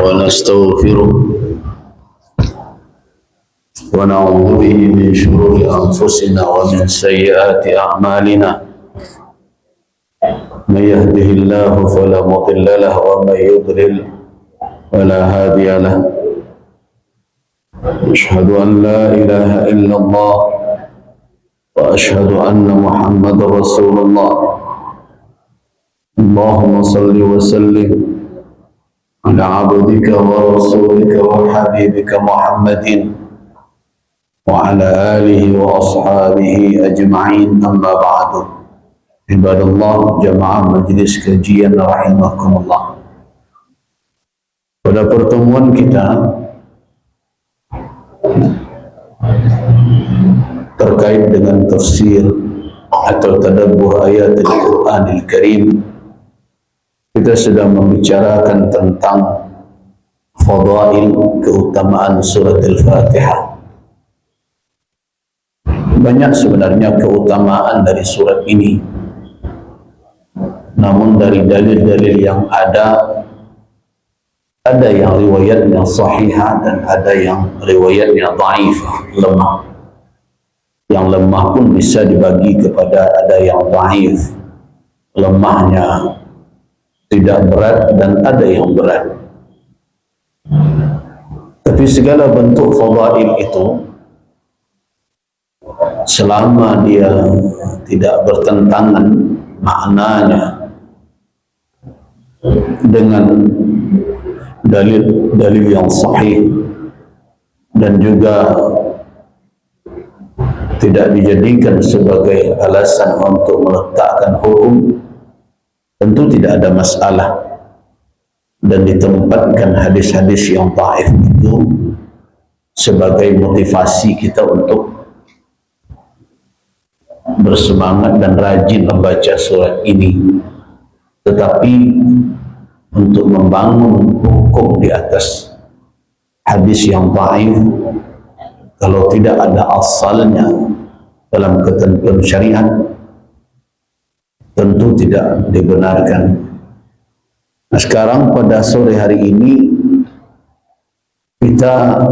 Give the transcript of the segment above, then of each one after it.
ونستغفره ونعوذ به من شرور أنفسنا ومن سيئات أعمالنا من يهده الله فلا مضل له ومن يضلل فلا هادي له أشهد أن لا إله إلا الله وأشهد أن محمدا رسول الله اللهم صل وسلم على عبدك ورسولك وحبيبك محمد وعلى آله وأصحابه أجمعين أما بعد عباد الله jamaah majlis kajian rahimakumullah. Pada pertemuan kita terkait dengan tafsir atau tadabbur ayat Al-Quran Al-Karim, kita sedang membicarakan tentang fadail, keutamaan surat Al-Fatihah. Banyak sebenarnya keutamaan dari surat ini, namun dari dalil-dalil yang ada yang riwayatnya sahihah dan ada yang riwayatnya dhaifah, lemah. Yang lemah pun bisa dibagi kepada ada yang dhaif, lemahnya tidak berat, dan ada yang berat. Tapi segala bentuk fadail itu, selama dia tidak bertentangan maknanya dengan dalil-dalil yang sahih dan juga tidak dijadikan sebagai alasan untuk meletakkan hukum, tentu tidak ada masalah, dan ditempatkan hadis-hadis yang dhaif itu sebagai motivasi kita untuk bersemangat dan rajin membaca surat ini. Tetapi untuk membangun hukum di atas hadis yang dhaif, kalau tidak ada asalnya dalam ketentuan syariat, tentu tidak dibenarkan. Nah, sekarang pada sore hari ini kita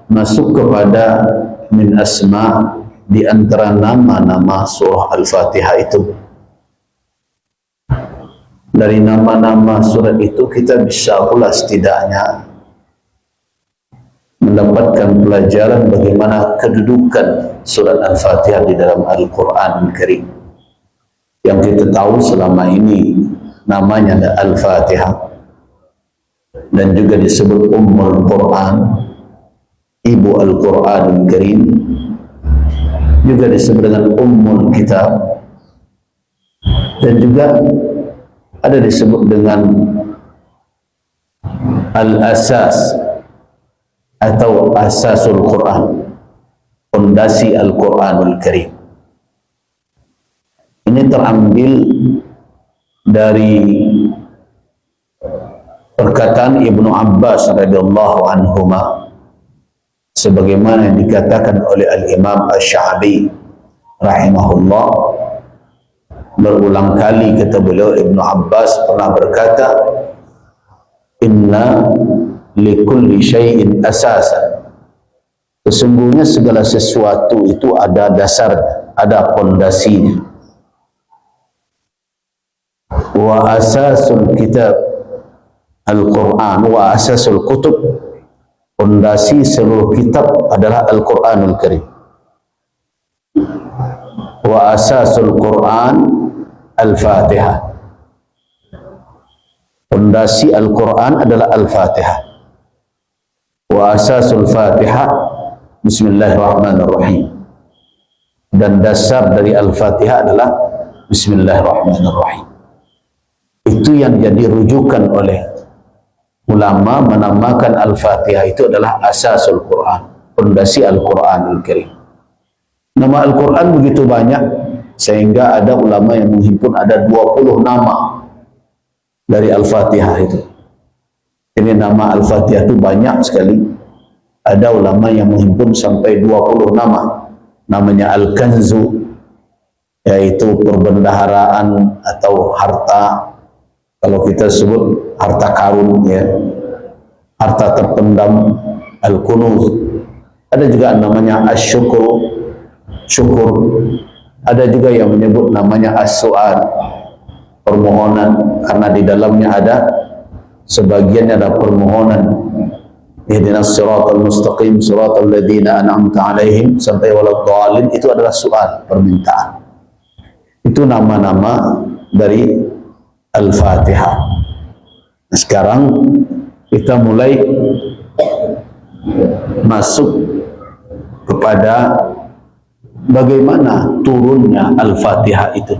masuk kepada min asma, di antara nama-nama surah Al-Fatihah itu. Dari nama-nama surat itu kita bisa pula setidaknya mendapatkan pelajaran bagaimana kedudukan surat Al-Fatihah di dalam Al-Quran Al-Karim. Yang kita tahu selama ini namanya ada Al-Fatihah, dan juga disebut Ummul Quran, Ibu Al-Quran Al-Karim, juga disebut dengan Ummul Kitab, dan juga ada disebut dengan Al-Asas atau Asasul Quran, fondasi Al-Quranul Karim. Ini terambil dari perkataan Ibnu Abbas radhiyallahu anhuma, sebagaimana yang dikatakan oleh Al-Imam Asy-Sya'bi rahimahullah. Berulang kali kata beliau, Ibnu Abbas pernah berkata, inna likulli syai'in asasan, sesungguhnya segala sesuatu itu ada dasarnya, ada pondasinya. Wa asasul kitab Al-Quran wa asasul kutub, pondasi seluruh kitab adalah Al-Quranul Karim. Wa asasul Quran Al-Fatihah, pondasi Al-Quran adalah Al-Fatihah. Wa asasul Fatihah Bismillahirrahmanirrahim, dan dasar dari Al-Fatihah adalah Bismillahirrahmanirrahim. Itu yang jadi rujukan oleh ulama, menamakan Al-Fatihah itu adalah Asasul Quran, pondasi Al-Quran Al-Karim. Nama Al-Quran begitu banyak, sehingga ada ulama yang menghimpun ada 20 nama dari Al-Fatihah itu. Ini nama Al-Fatihah itu banyak sekali. Ada ulama yang menghimpun sampai 20 nama. Namanya Al-Kanzu, yaitu perbendaharaan atau harta. Kalau kita sebut harta karun, ya, harta terpendam, al-kunuz. Ada juga namanya asyukur, syukur. Ada juga yang menyebut namanya as-su'al, permohonan, karena di dalamnya ada sebagiannya ada permohonan. Ihdinas siratal mustaqim siratal ladzina an'amta 'alaihim sampai waladhdallin, itu adalah soal, permintaan. Itu nama-nama dari Al-Fatihah. Nah, sekarang kita mulai masuk kepada bagaimana turunnya Al-Fatihah itu.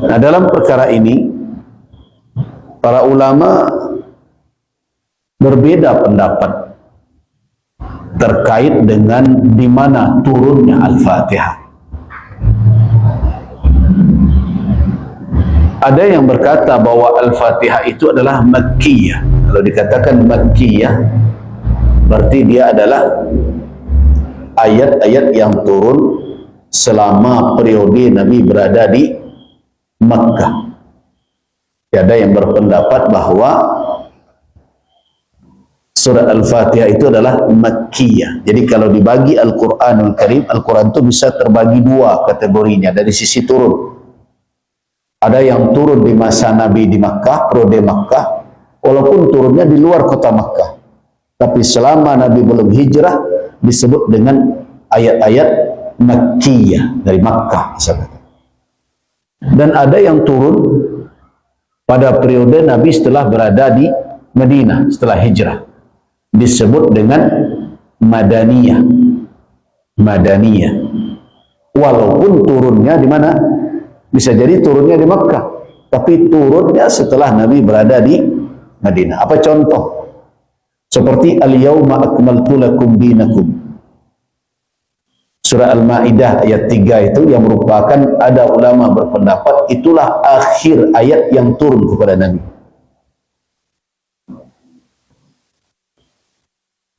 Nah, dalam perkara ini para ulama berbeda pendapat terkait dengan di mana turunnya Al-Fatihah. Ada yang berkata bahwa Al-Fatihah itu adalah Makkiyah. Kalau dikatakan Makkiyah, berarti dia adalah ayat-ayat yang turun selama periode Nabi berada di Makkah. Ada yang berpendapat bahwa surah Al-Fatihah itu adalah Makkiyah. Jadi kalau dibagi Al-Quranul Karim, Al-Quran itu bisa terbagi dua kategorinya dari sisi turun. Ada yang turun di masa Nabi di Makkah, periode Makkah, walaupun turunnya di luar kota Makkah. Tapi selama Nabi belum hijrah, disebut dengan ayat-ayat Makkiyah, dari Makkah. Dan ada yang turun pada periode Nabi setelah berada di Madinah, setelah hijrah. Disebut dengan Madaniyah. Madaniyah. Walaupun turunnya di mana? Bisa jadi turunnya di Makkah, tapi turunnya setelah Nabi berada di Madinah. Apa contoh? Seperti Al-Yawma akmaltu lakum dinakum. Surah Al-Ma'idah ayat 3 itu yang merupakan, ada ulama berpendapat itulah akhir ayat yang turun kepada Nabi.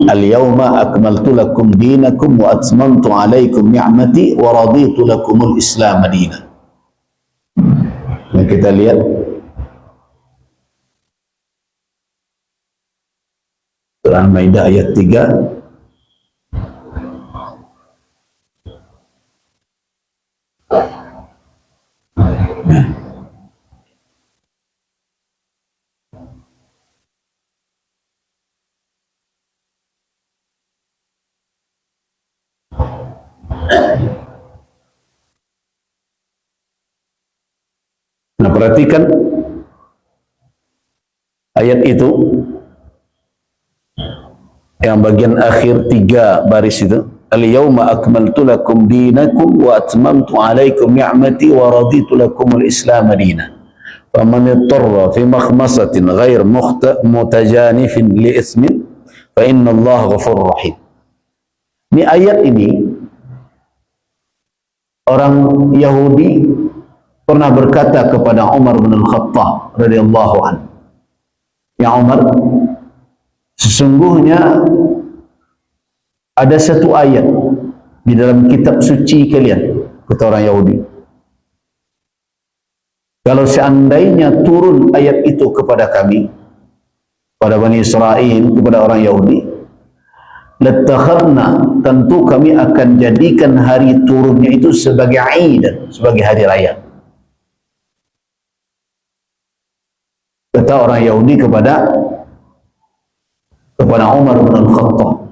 Al-Yawma akmaltu lakum dinakum wa atmamtu alaikum ni'mati wa raditu lakumul Islam madinah. Yang kita lihat Surah Al-Maidah ayat 3. Nah, perhatikan ayat itu yang bagian akhir 3 baris itu. Al-yawma akmaltu lakum dinakum wa atmamtu alaikum ni'mati wa raditu lakumul Islam madinah. Faman ittara fi makhmasatin ghair mutajanifin li ismin fa inna Allah ghafurur rahim. Ini ayat ini orang Yahudi pernah berkata kepada Umar bin Al-Khattab radhiyallahu anhu, "Ya Umar, sesungguhnya ada satu ayat di dalam kitab suci kalian," kata orang Yahudi. "Kalau seandainya turun ayat itu kepada kami, pada Bani Israel, kepada orang Yahudi, latakhadna, tentu kami akan jadikan hari turunnya itu sebagai Aid, sebagai hari raya." Kata orang Yahudi kepada Umar bin Al-Khattab,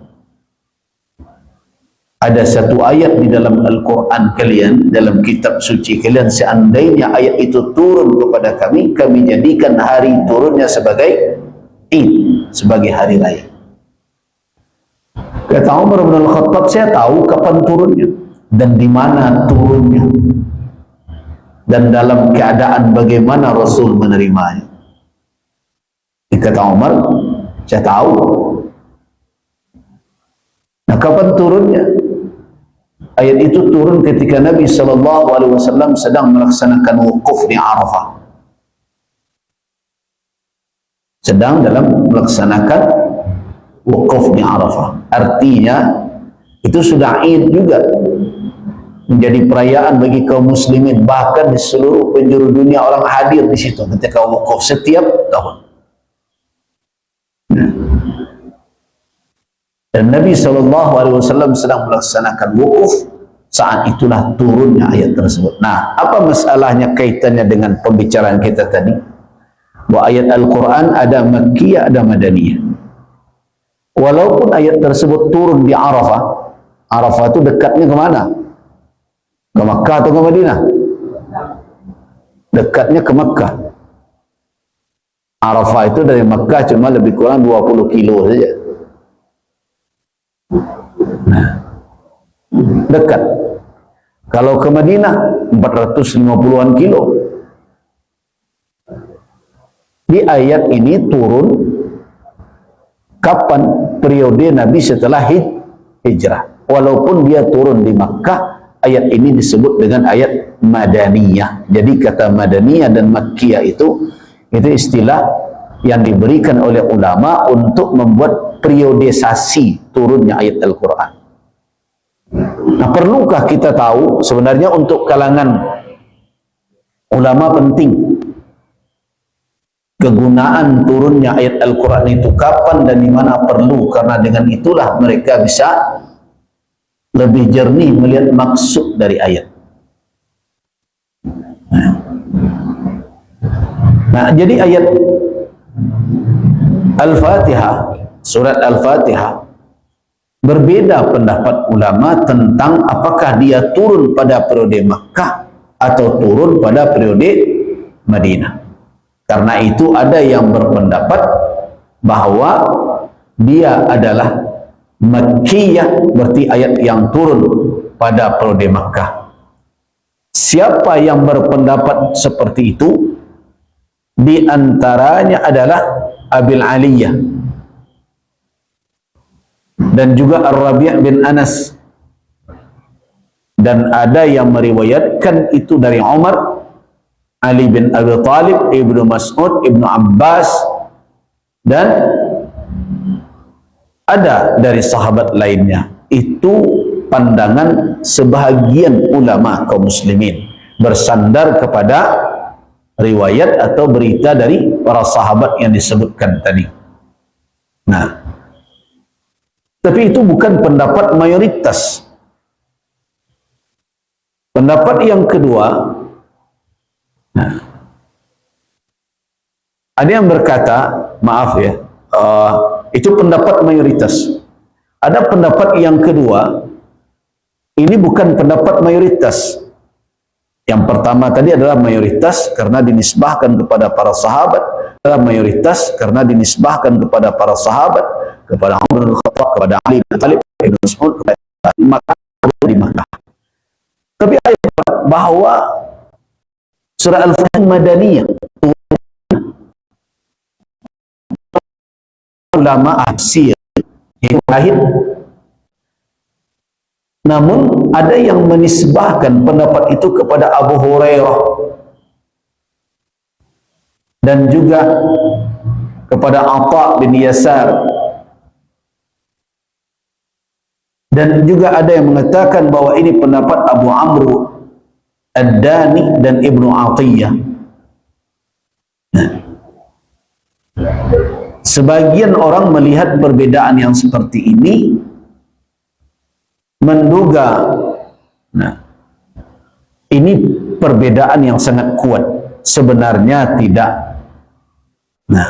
ada satu ayat di dalam Al-Quran kalian, dalam kitab suci kalian, seandainya ayat itu turun kepada kami, kami jadikan hari turunnya sebagai Id, sebagai hari raya. Kata Umar bin Al-Khattab, saya tahu kapan turunnya dan di mana turunnya dan dalam keadaan bagaimana Rasul menerimanya. Kata Umar, saya tahu. Nah, kapan turunnya? Ayat itu turun ketika Nabi SAW sedang melaksanakan wukuf di Arafah. Sedang dalam melaksanakan wukuf di Arafah. Artinya, itu sudah Id juga. menjadi perayaan bagi kaum muslimin, bahkan di seluruh penjuru dunia orang hadir di situ ketika wukuf setiap tahun. Dan Nabi SAW sedang melaksanakan wukuf, saat itulah turunnya ayat tersebut. Nah, apa masalahnya kaitannya dengan pembicaraan kita tadi? Bahwa ayat Al-Quran ada Makkiyah, ada Madaniyah. Walaupun ayat tersebut turun di Arafah, Arafah itu dekatnya kemana? Ke Makkah atau ke Madinah? Dekatnya ke Makkah. Arafah itu dari Makkah cuma lebih kurang 20 kilo saja. Nah, dekat. Kalau ke Madinah 450-an kilo. Di ayat ini turun kapan? Periode Nabi setelah hijrah. Walaupun dia turun di Makkah, ayat ini disebut dengan ayat Madaniyah. Jadi kata Madaniyah dan Makkiyah itu istilah yang diberikan oleh ulama untuk membuat periodisasi turunnya ayat Al-Quran. Nah, perlukah kita tahu sebenarnya untuk kalangan ulama penting kegunaan turunnya ayat Al-Quran itu kapan dan di mana perlu, karena dengan itulah mereka bisa lebih jernih melihat maksud dari ayat. Nah, jadi ayat Al-Fatihah, surat Al-Fatihah, berbeda pendapat ulama tentang apakah dia turun pada periode Makkah atau turun pada periode Madinah. Karena itu ada yang berpendapat bahwa dia adalah Makkiyah, berarti ayat yang turun pada periode Makkah. Siapa yang berpendapat seperti itu? Di antaranya adalah Abil Aliyah dan juga Ar-Rabi' bin Anas, dan ada yang meriwayatkan itu dari Umar, Ali bin Abi Thalib, Ibnu Mas'ud, Ibnu Abbas, dan ada dari sahabat lainnya. Itu pandangan sebahagian ulama kaum muslimin bersandar kepada riwayat atau berita dari para sahabat yang disebutkan tadi. Nah, tapi itu bukan pendapat mayoritas. Pendapat yang kedua, nah, ada yang berkata, maaf ya, itu pendapat mayoritas. Ada pendapat yang kedua, ini bukan pendapat mayoritas. Yang pertama tadi adalah mayoritas karena dinisbahkan kepada para sahabat, adalah mayoritas karena dinisbahkan kepada para sahabat, kepada Umar bin Khattab, kepada Ali bin Thalib, Ibnu Mas'ud, kepada Makkah, di Makkah. Tapi ayat bahwa surah Al-Fatihah Madaniyah, ulama tafsir itu lahir. Namun ada yang menisbahkan pendapat itu kepada Abu Hurairah dan juga kepada Atha bin Yasar, dan juga ada yang mengatakan bahwa ini pendapat Abu Amr Ad-Dani dan Ibnu Atiyah. Nah, sebagian orang melihat perbedaan yang seperti ini, menduga, nah, ini perbedaan yang sangat kuat. Sebenarnya tidak. Nah,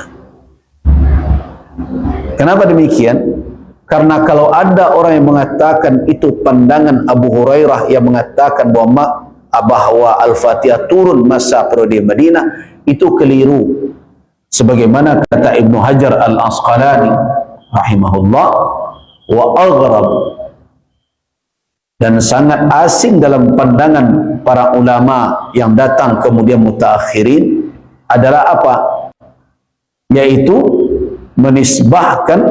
kenapa demikian? Karena kalau ada orang yang mengatakan itu pandangan Abu Hurairah yang mengatakan bahwa Al-Fatihah turun masa periode Madinah, itu keliru. Sebagaimana kata Ibnu Hajar Al-Asqalani rahimahullah, wa aghrab, dan sangat asing dalam pandangan para ulama yang datang kemudian mutaakhirin adalah apa? Yaitu menisbahkan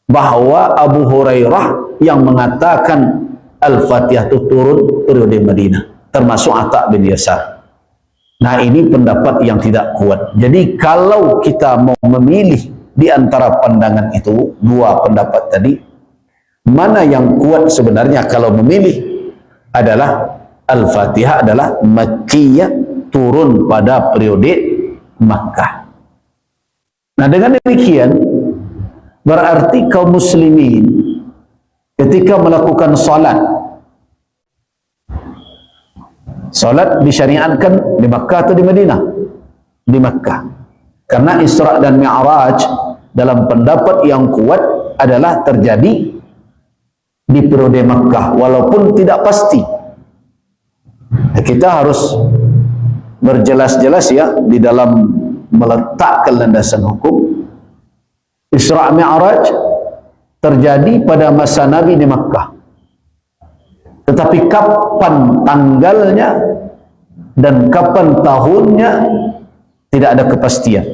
bahwa Abu Hurairah yang mengatakan Al-Fatihah itu turun periode Madinah, termasuk Atha bin Yasar. Nah, ini pendapat yang tidak kuat. Jadi kalau kita mau memilih di antara pandangan itu, dua pendapat tadi, mana yang kuat sebenarnya kalau memilih? adalah Al-Fatihah adalah Makkiyah, turun pada periode Makkah. Nah, dengan demikian berarti kaum muslimin ketika melakukan salat disyariatkan di Makkah atau di Madinah? Di Makkah. Karena Isra dan Mi'raj dalam pendapat yang kuat adalah terjadi di periode Makkah, walaupun tidak pasti. Kita harus berjelas-jelas ya di dalam meletakkan landasan hukum. Isra Mi'raj terjadi pada masa Nabi di Makkah, tetapi kapan tanggalnya dan kapan tahunnya tidak ada kepastian.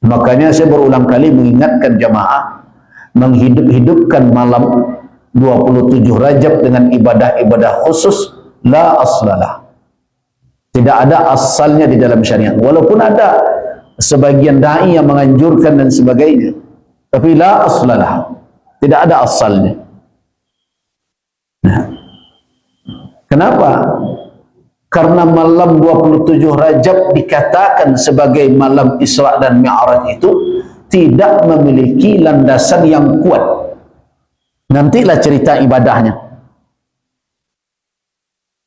Makanya saya berulang kali mengingatkan jamaah menghidup-hidupkan malam 27 Rajab dengan ibadah-ibadah khusus la aslalah. Tidak ada asalnya di dalam syariat. Walaupun ada sebagian dai yang menganjurkan dan sebagainya, tapi la aslalah, tidak ada asalnya. Nah, kenapa? Karena malam 27 Rajab dikatakan sebagai malam Isra dan Mi'raj itu tidak memiliki landasan yang kuat. Nantilah cerita ibadahnya.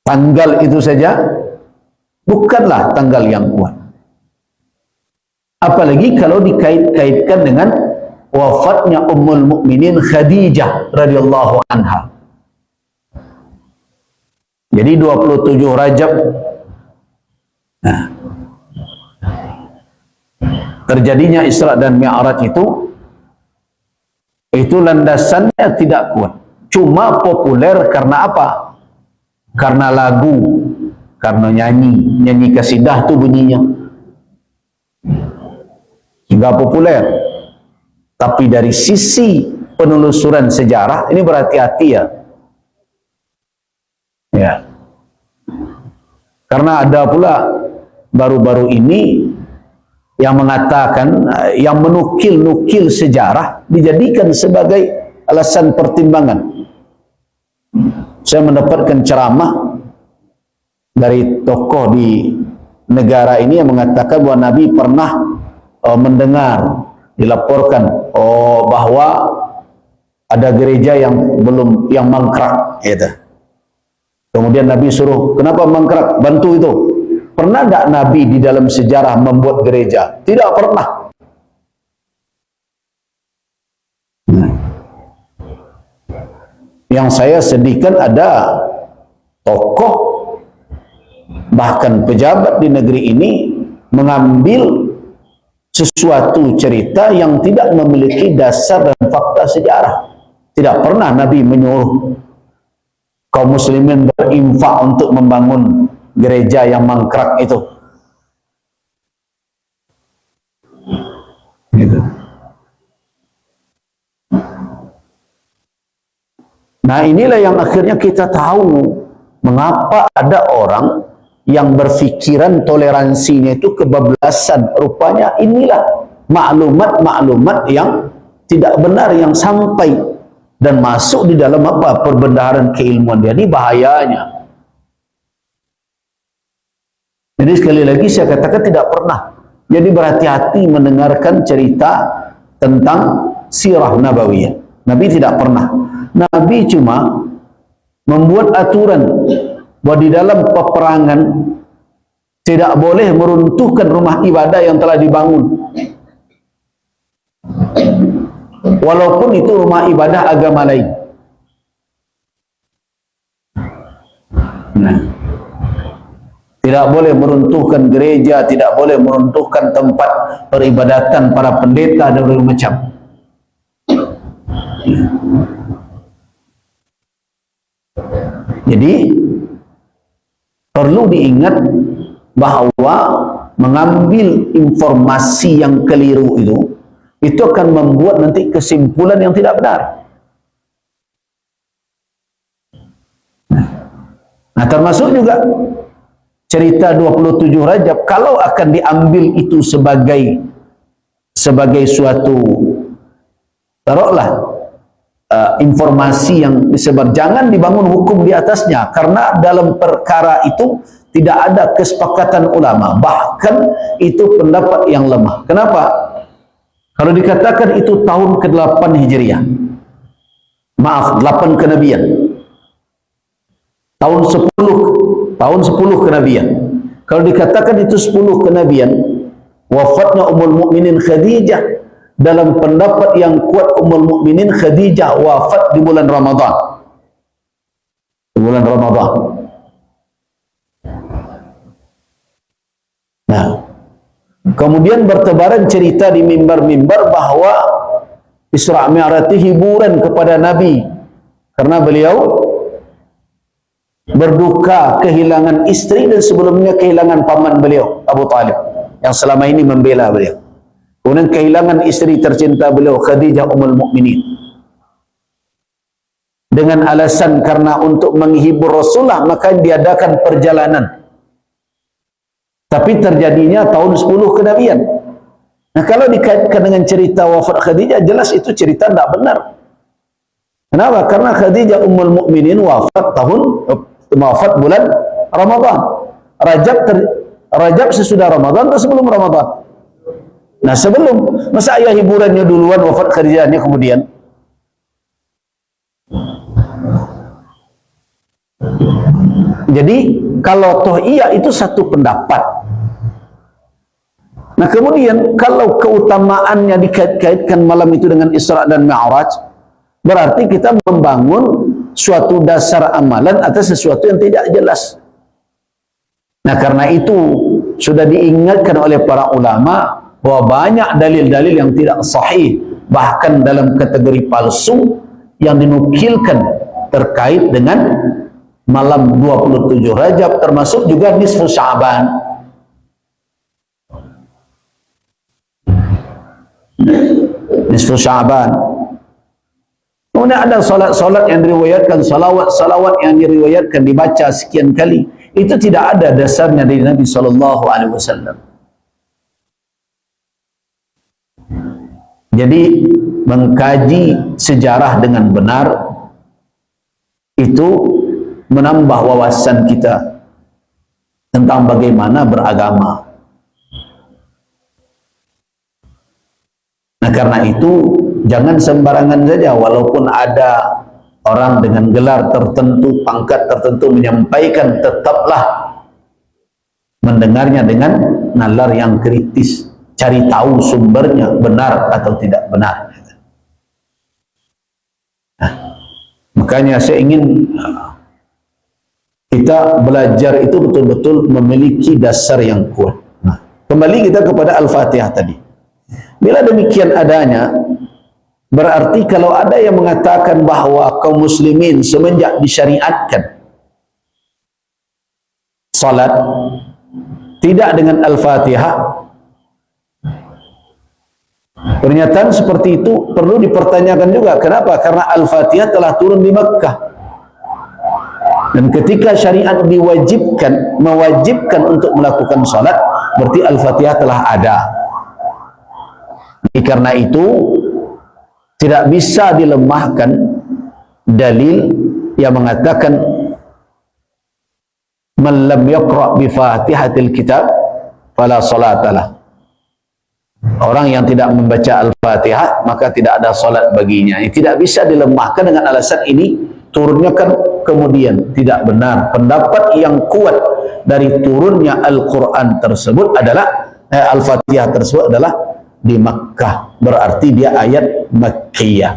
Tanggal itu saja bukanlah tanggal yang kuat. Apalagi kalau dikait-kaitkan dengan wafatnya Ummul Mukminin Khadijah radhiyallahu anha. Jadi 27 Rajab nah, terjadinya Isra dan Mi'raj itu landasannya tidak kuat. Cuma populer karena apa? Karena lagu, karena nyanyi kasidah itu bunyinya sehingga populer. Tapi dari sisi penelusuran sejarah ini berhati-hati ya. Ya. Karena ada pula baru-baru ini yang mengatakan, yang menukil-nukil sejarah dijadikan sebagai alasan pertimbangan. Saya mendapatkan ceramah dari tokoh di negara ini yang mengatakan bahwa Nabi pernah mendengar, dilaporkan bahwa ada gereja yang mangkrak gitu. Kemudian Nabi suruh, kenapa mangkrak? Bantu itu. Pernah tak Nabi di dalam sejarah membuat gereja? Tidak pernah. Yang saya sedihkan ada tokoh bahkan pejabat di negeri ini mengambil sesuatu cerita yang tidak memiliki dasar dan fakta sejarah. Tidak pernah Nabi menyuruh kaum muslimin berinfak untuk membangun gereja yang mangkrak itu. Gitu. Nah, inilah yang akhirnya kita tahu mengapa ada orang yang berfikiran toleransinya itu kebablasan. Rupanya inilah maklumat-maklumat yang tidak benar yang sampai dan masuk di dalam apa? Perbendaharaan keilmuan. Jadi bahayanya. Jadi sekali lagi saya katakan tidak pernah. Jadi berhati-hati mendengarkan cerita tentang sirah nabawiyah. Nabi tidak pernah. Nabi cuma membuat aturan bahwa di dalam peperangan tidak boleh meruntuhkan rumah ibadah yang telah dibangun. Walaupun itu rumah ibadah agama lain. Nah, tidak boleh meruntuhkan gereja, tidak boleh meruntuhkan tempat peribadatan para pendeta dan berbagai macam. Jadi perlu diingat bahwa mengambil informasi yang keliru itu akan membuat nanti kesimpulan yang tidak benar. Nah, termasuk juga cerita 27 Rajab, kalau akan diambil itu sebagai suatu taruhlah informasi yang disebar, jangan dibangun hukum di atasnya, karena dalam perkara itu tidak ada kesepakatan ulama, bahkan itu pendapat yang lemah. Kenapa? Kalau dikatakan itu tahun ke-8 Hijriah, maaf, 8 kenabian, tahun 10 kenabian. Kalau dikatakan itu 10 kenabian, wafatnya Ummul Mukminin Khadijah, dalam pendapat yang kuat Ummul Mukminin Khadijah wafat di bulan Ramadan. Di bulan Ramadan. Nah, kemudian bertebaran cerita di mimbar-mimbar bahwa Isra Mi'raj hiburan kepada Nabi, karena beliau berduka kehilangan istri dan sebelumnya kehilangan paman beliau Abu Talib yang selama ini membela beliau. Kemudian kehilangan istri tercinta beliau Khadijah Ummul Mukminin. Dengan alasan karena untuk menghibur Rasulullah maka diadakan perjalanan. Tapi terjadinya tahun 10 kenabian. Nah, kalau dikaitkan dengan cerita wafat Khadijah, jelas itu cerita tidak benar. Kenapa? Karena Khadijah Ummul Mukminin wafat bulan Ramadan. Rajab sesudah Ramadan atau sebelum Ramadan? Nah, sebelum, masa ayah hiburannya duluan, wafat Khadijahnya kemudian? Jadi kalau toh iya itu satu pendapat. Nah, kemudian kalau keutamaannya dikait-kaitkan malam itu dengan Isra dan Mi'raj, berarti kita membangun suatu dasar amalan atas sesuatu yang tidak jelas. Nah, karena itu sudah diingatkan oleh para ulama bahwa banyak dalil-dalil yang tidak sahih, bahkan dalam kategori palsu, yang dinukilkan terkait dengan malam 27 Rajab, termasuk juga nisfu Sya'ban. Nisfu Sya'ban. Kemudian ada salat-salat yang diriwayatkan, salawat-salawat yang diriwayatkan dibaca sekian kali. Itu tidak ada dasarnya dari Nabi SAW. Jadi mengkaji sejarah dengan benar itu menambah wawasan kita tentang bagaimana beragama. Nah, karena itu jangan sembarangan saja, walaupun ada orang dengan gelar tertentu, pangkat tertentu menyampaikan, tetaplah mendengarnya dengan nalar yang kritis. Cari tahu sumbernya benar atau tidak benar. Nah, makanya saya ingin kita belajar itu betul-betul memiliki dasar yang kuat. Nah, kembali kita kepada Al-Fatihah tadi. Bila demikian adanya, berarti kalau ada yang mengatakan bahwa kaum muslimin semenjak disyariatkan salat tidak dengan Al-Fatihah, pernyataan seperti itu perlu dipertanyakan juga. Kenapa? Karena Al-Fatihah telah turun di Makkah. Dan ketika syariat mewajibkan untuk melakukan salat, berarti Al-Fatihah telah ada. Karena itu tidak bisa dilemahkan dalil yang mengatakan man lam yaqra bi Fatihatil kitab fala salatalah. Orang yang tidak membaca Al-Fatihah maka tidak ada salat baginya. Ini tidak bisa dilemahkan dengan alasan ini turunnya kan kemudian. Tidak benar. Pendapat yang kuat dari turunnya Al-Quran tersebut adalah Al-Fatihah tersebut adalah di Makkah. Berarti dia ayat Makkiyah.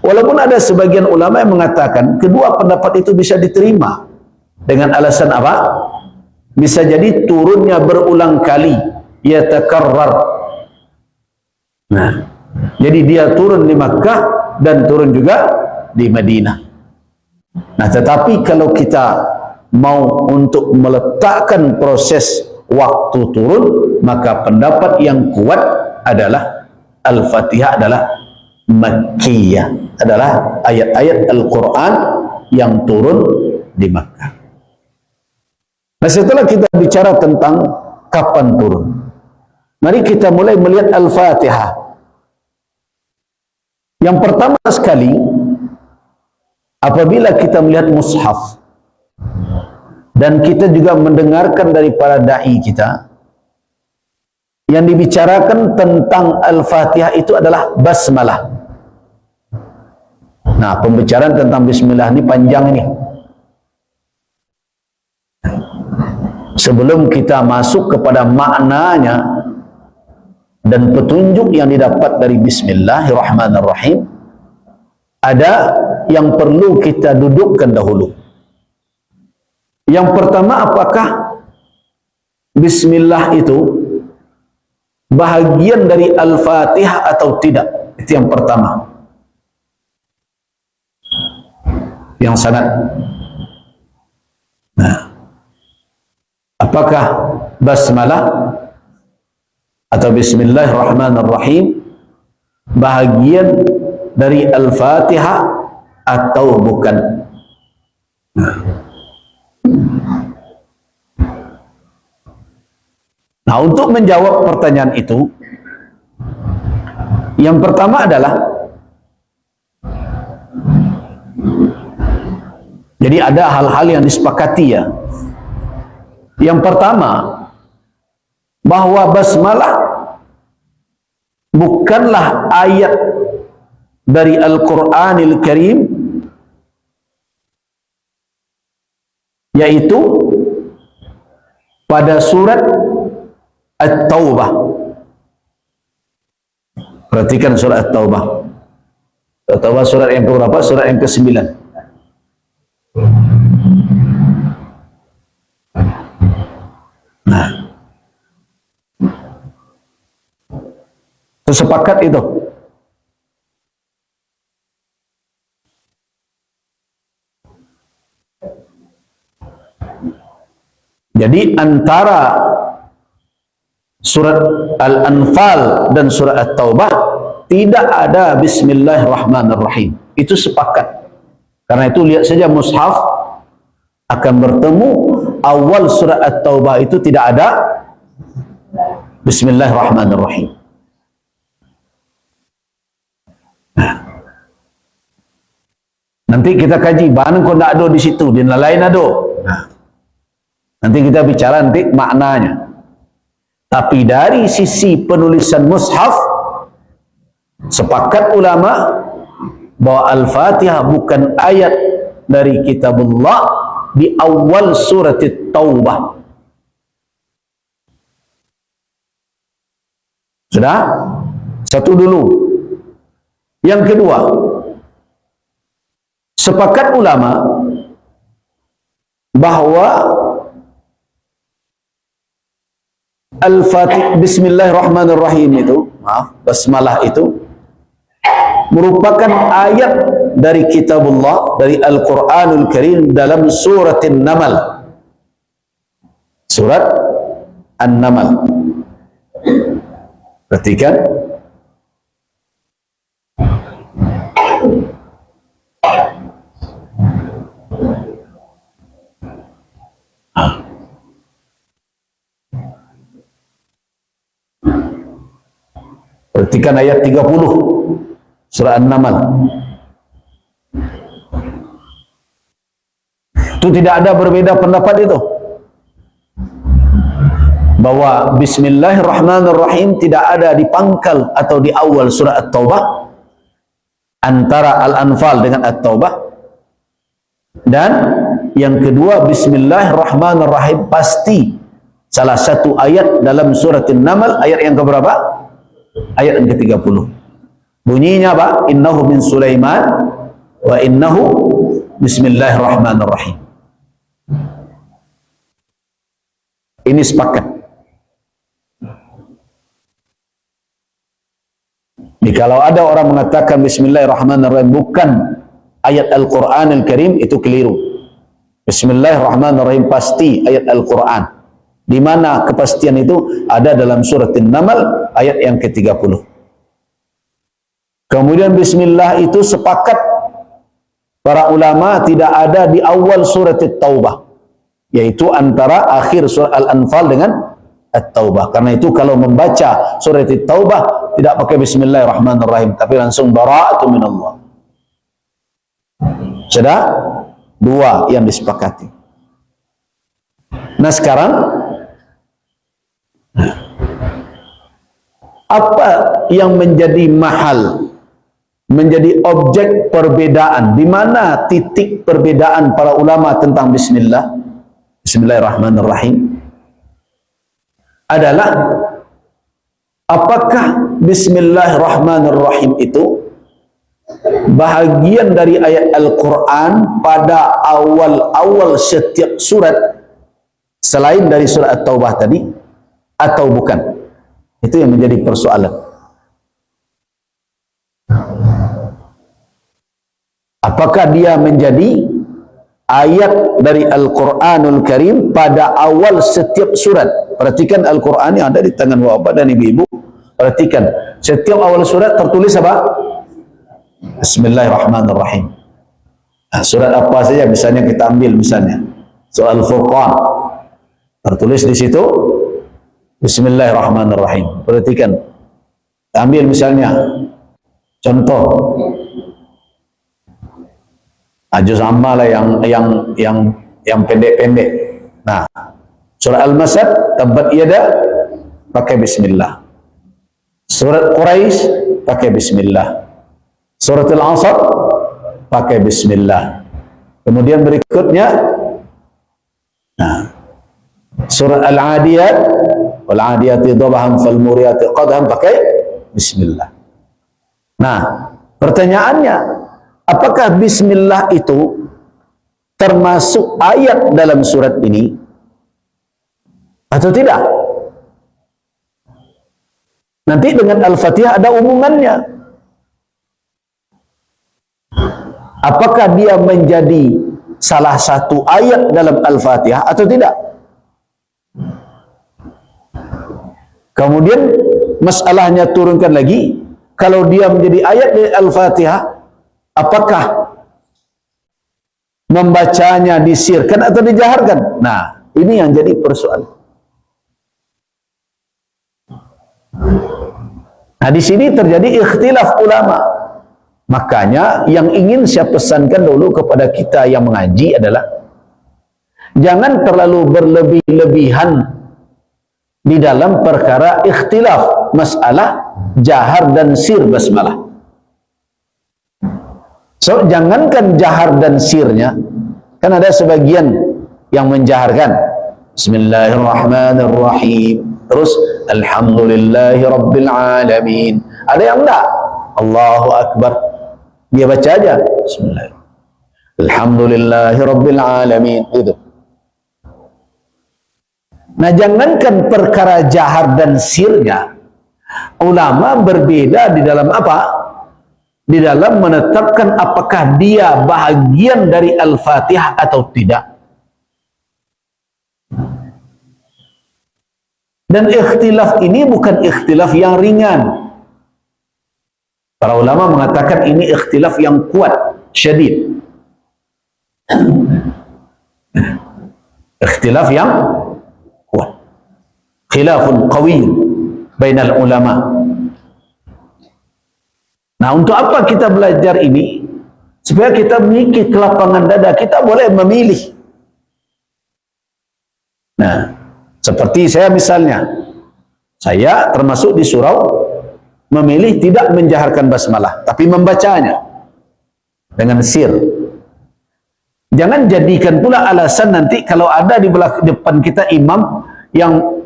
Walaupun ada sebagian ulama yang mengatakan kedua pendapat itu bisa diterima dengan alasan apa? Bisa jadi turunnya berulang kali, yatakarrar. Nah, jadi dia turun di Makkah dan turun juga di Madinah. Nah, tetapi kalau kita mau untuk meletakkan proses waktu turun, maka pendapat yang kuat adalah Al-Fatihah adalah Makkiyah, adalah ayat-ayat Al-Quran yang turun di Makkah. Nah, setelah kita bicara tentang kapan turun, mari kita mulai melihat Al-Fatihah. Yang pertama sekali apabila kita melihat mushaf dan kita juga mendengarkan dari para da'i kita, yang dibicarakan tentang Al-Fatihah itu adalah basmalah. Nah, pembicaraan tentang bismillah ini panjang ini. Sebelum kita masuk kepada maknanya dan petunjuk yang didapat dari Bismillahirrahmanirrahim, ada yang perlu kita dudukkan dahulu. Yang pertama, apakah Bismillah itu bahagian dari Al-Fatihah atau tidak? Itu yang pertama. Yang sanad. Nah, apakah basmalah atau Bismillahirrahmanirrahim bahagian dari Al-Fatihah atau bukan? Nah, untuk menjawab pertanyaan itu, yang pertama adalah, jadi ada hal-hal yang disepakati ya. Yang pertama, bahwa basmalah bukanlah ayat dari Al-Quranil Karim, yaitu pada surat At-Taubah. Perhatikan surat At-Taubah. At-Taubah surat yang ke-berapa? Surat yang ke-9. Nah, sepakat itu. Jadi antara surat Al-Anfal dan surat At-Taubah tidak ada Bismillahirrahmanirrahim. Itu sepakat. Karena itu lihat saja mushaf akan bertemu awal surat At-Taubah itu tidak ada Bismillahirrahmanirrahim. Nanti kita kaji, bahan kau tak ada di situ, di lain ada. Nanti kita bicara nanti maknanya. Tapi dari sisi penulisan mushaf, sepakat ulama bahwa Al-Fatihah bukan ayat dari kitabullah di awal surat At-Taubah. Sudah? Satu dulu. Yang kedua, sepakat ulama bahwa Al-Fatihah Bismillahirrahmanirrahim itu, basmalah itu merupakan ayat dari kitabullah, dari Al-Quranul Karim dalam surat An-Namal. Surat An-Namal. Perhatikan. Perhatikan ayat 30 surah An-Namal. Itu tidak ada berbeda pendapat itu, bahwa Bismillahirrahmanirrahim tidak ada di pangkal atau di awal surah At-Taubah, antara Al-Anfal dengan At-Taubah. Dan yang kedua, Bismillahirrahmanirrahim pasti salah satu ayat dalam surat An-Namal, ayat yang keberapa? Ayat yang ke-30. Bunyinya apa? Innahu min Sulaiman wa innahu Bismillahirrahmanirrahim. Ini sepakat. Jadi kalau ada orang mengatakan Bismillahirrahmanirrahim bukan ayat Al-Quranul Karim, itu keliru. Bismillahirrahmanirrahim pasti ayat Al-Quran. Di mana kepastian itu ada dalam surat An-Namal ayat yang ke-30. Kemudian Bismillah itu sepakat para ulama tidak ada di awal surat At-Taubah, yaitu antara akhir surat Al-Anfal dengan At-Taubah. Karena itu kalau membaca surat At-Taubah tidak pakai Bismillahirrahmanirrahim, tapi langsung bara'atu minallah. Sudah dua yang disepakati. Nah sekarang apa yang menjadi mahal, menjadi objek perbedaan, di mana titik perbedaan para ulama tentang bismillah, bismillahirrahmanirrahim, adalah apakah bismillahirrahmanirrahim itu bahagian dari ayat Al-Quran pada awal-awal setiap surat selain dari surat At-Taubah tadi, atau bukan? Itu yang menjadi persoalan. Apakah dia menjadi ayat dari Al-Quranul Karim pada awal setiap surat? Perhatikan Al-Quran yang ada di tangan bapak dan ibu-ibu. Perhatikan, setiap awal surat tertulis apa? Bismillahirrahmanirrahim. Nah, surat apa saja misalnya kita ambil, misalnya surah Al-Furqan, tertulis di situ Bismillahirrahmanirrahim. Perhatikan, ambil misalnya contoh juz amma lah yang pendek-pendek. Nah, surah Al-Masad, tabbat yada, pakai bismillah. Surat Quraisy pakai bismillah. Surat Al-Asr pakai bismillah. Kemudian berikutnya, nah, surat Al-Adiyat, wal adiyati dhabhan fal muriyati qadhan, pakai bismillah. Nah, pertanyaannya, apakah bismillah itu termasuk ayat dalam surat ini atau tidak? Nanti dengan Al-Fatihah ada hubungannya. Apakah dia menjadi salah satu ayat dalam Al-Fatihah atau tidak? Kemudian masalahnya turunkan lagi, kalau dia menjadi ayat dari Al-Fatihah, apakah membacanya disirkan atau dijaharkan? Nah, ini yang jadi persoalan. Nah, di sini terjadi ikhtilaf ulama. Makanya yang ingin saya pesankan dulu kepada kita yang mengaji adalah jangan terlalu berlebih-lebihan di dalam perkara ikhtilaf masalah jahar dan sir basmalah. So, jangankan jahar dan sirnya, kan ada sebagian yang menjaharkan Bismillahirrahmanirrahim, terus Alhamdulillahi Rabbil Alamin. Ada yang enggak, Allahu Akbar, dia baca aja Bismillahirrahmanirrahim, Alhamdulillahi Rabbil Alamin, itu. Nah, jangankan perkara jahar dan sirnya, ulama berbeda di dalam apa? Di dalam menetapkan apakah dia bahagian dari Al-Fatihah atau tidak. Dan ikhtilaf ini bukan ikhtilaf yang ringan. Para ulama mengatakan ini ikhtilaf yang kuat, syadid. Ikhtilaf yang kuat. Khilafun qawiyyun bainal ulama. Nah, untuk apa kita belajar ini? Supaya kita memiliki kelapangan dada, kita boleh memilih. Nah, seperti saya misalnya, saya termasuk di surau memilih tidak menjaharkan basmalah, tapi membacanya dengan sir. Jangan jadikan pula alasan nanti kalau ada di depan kita imam yang,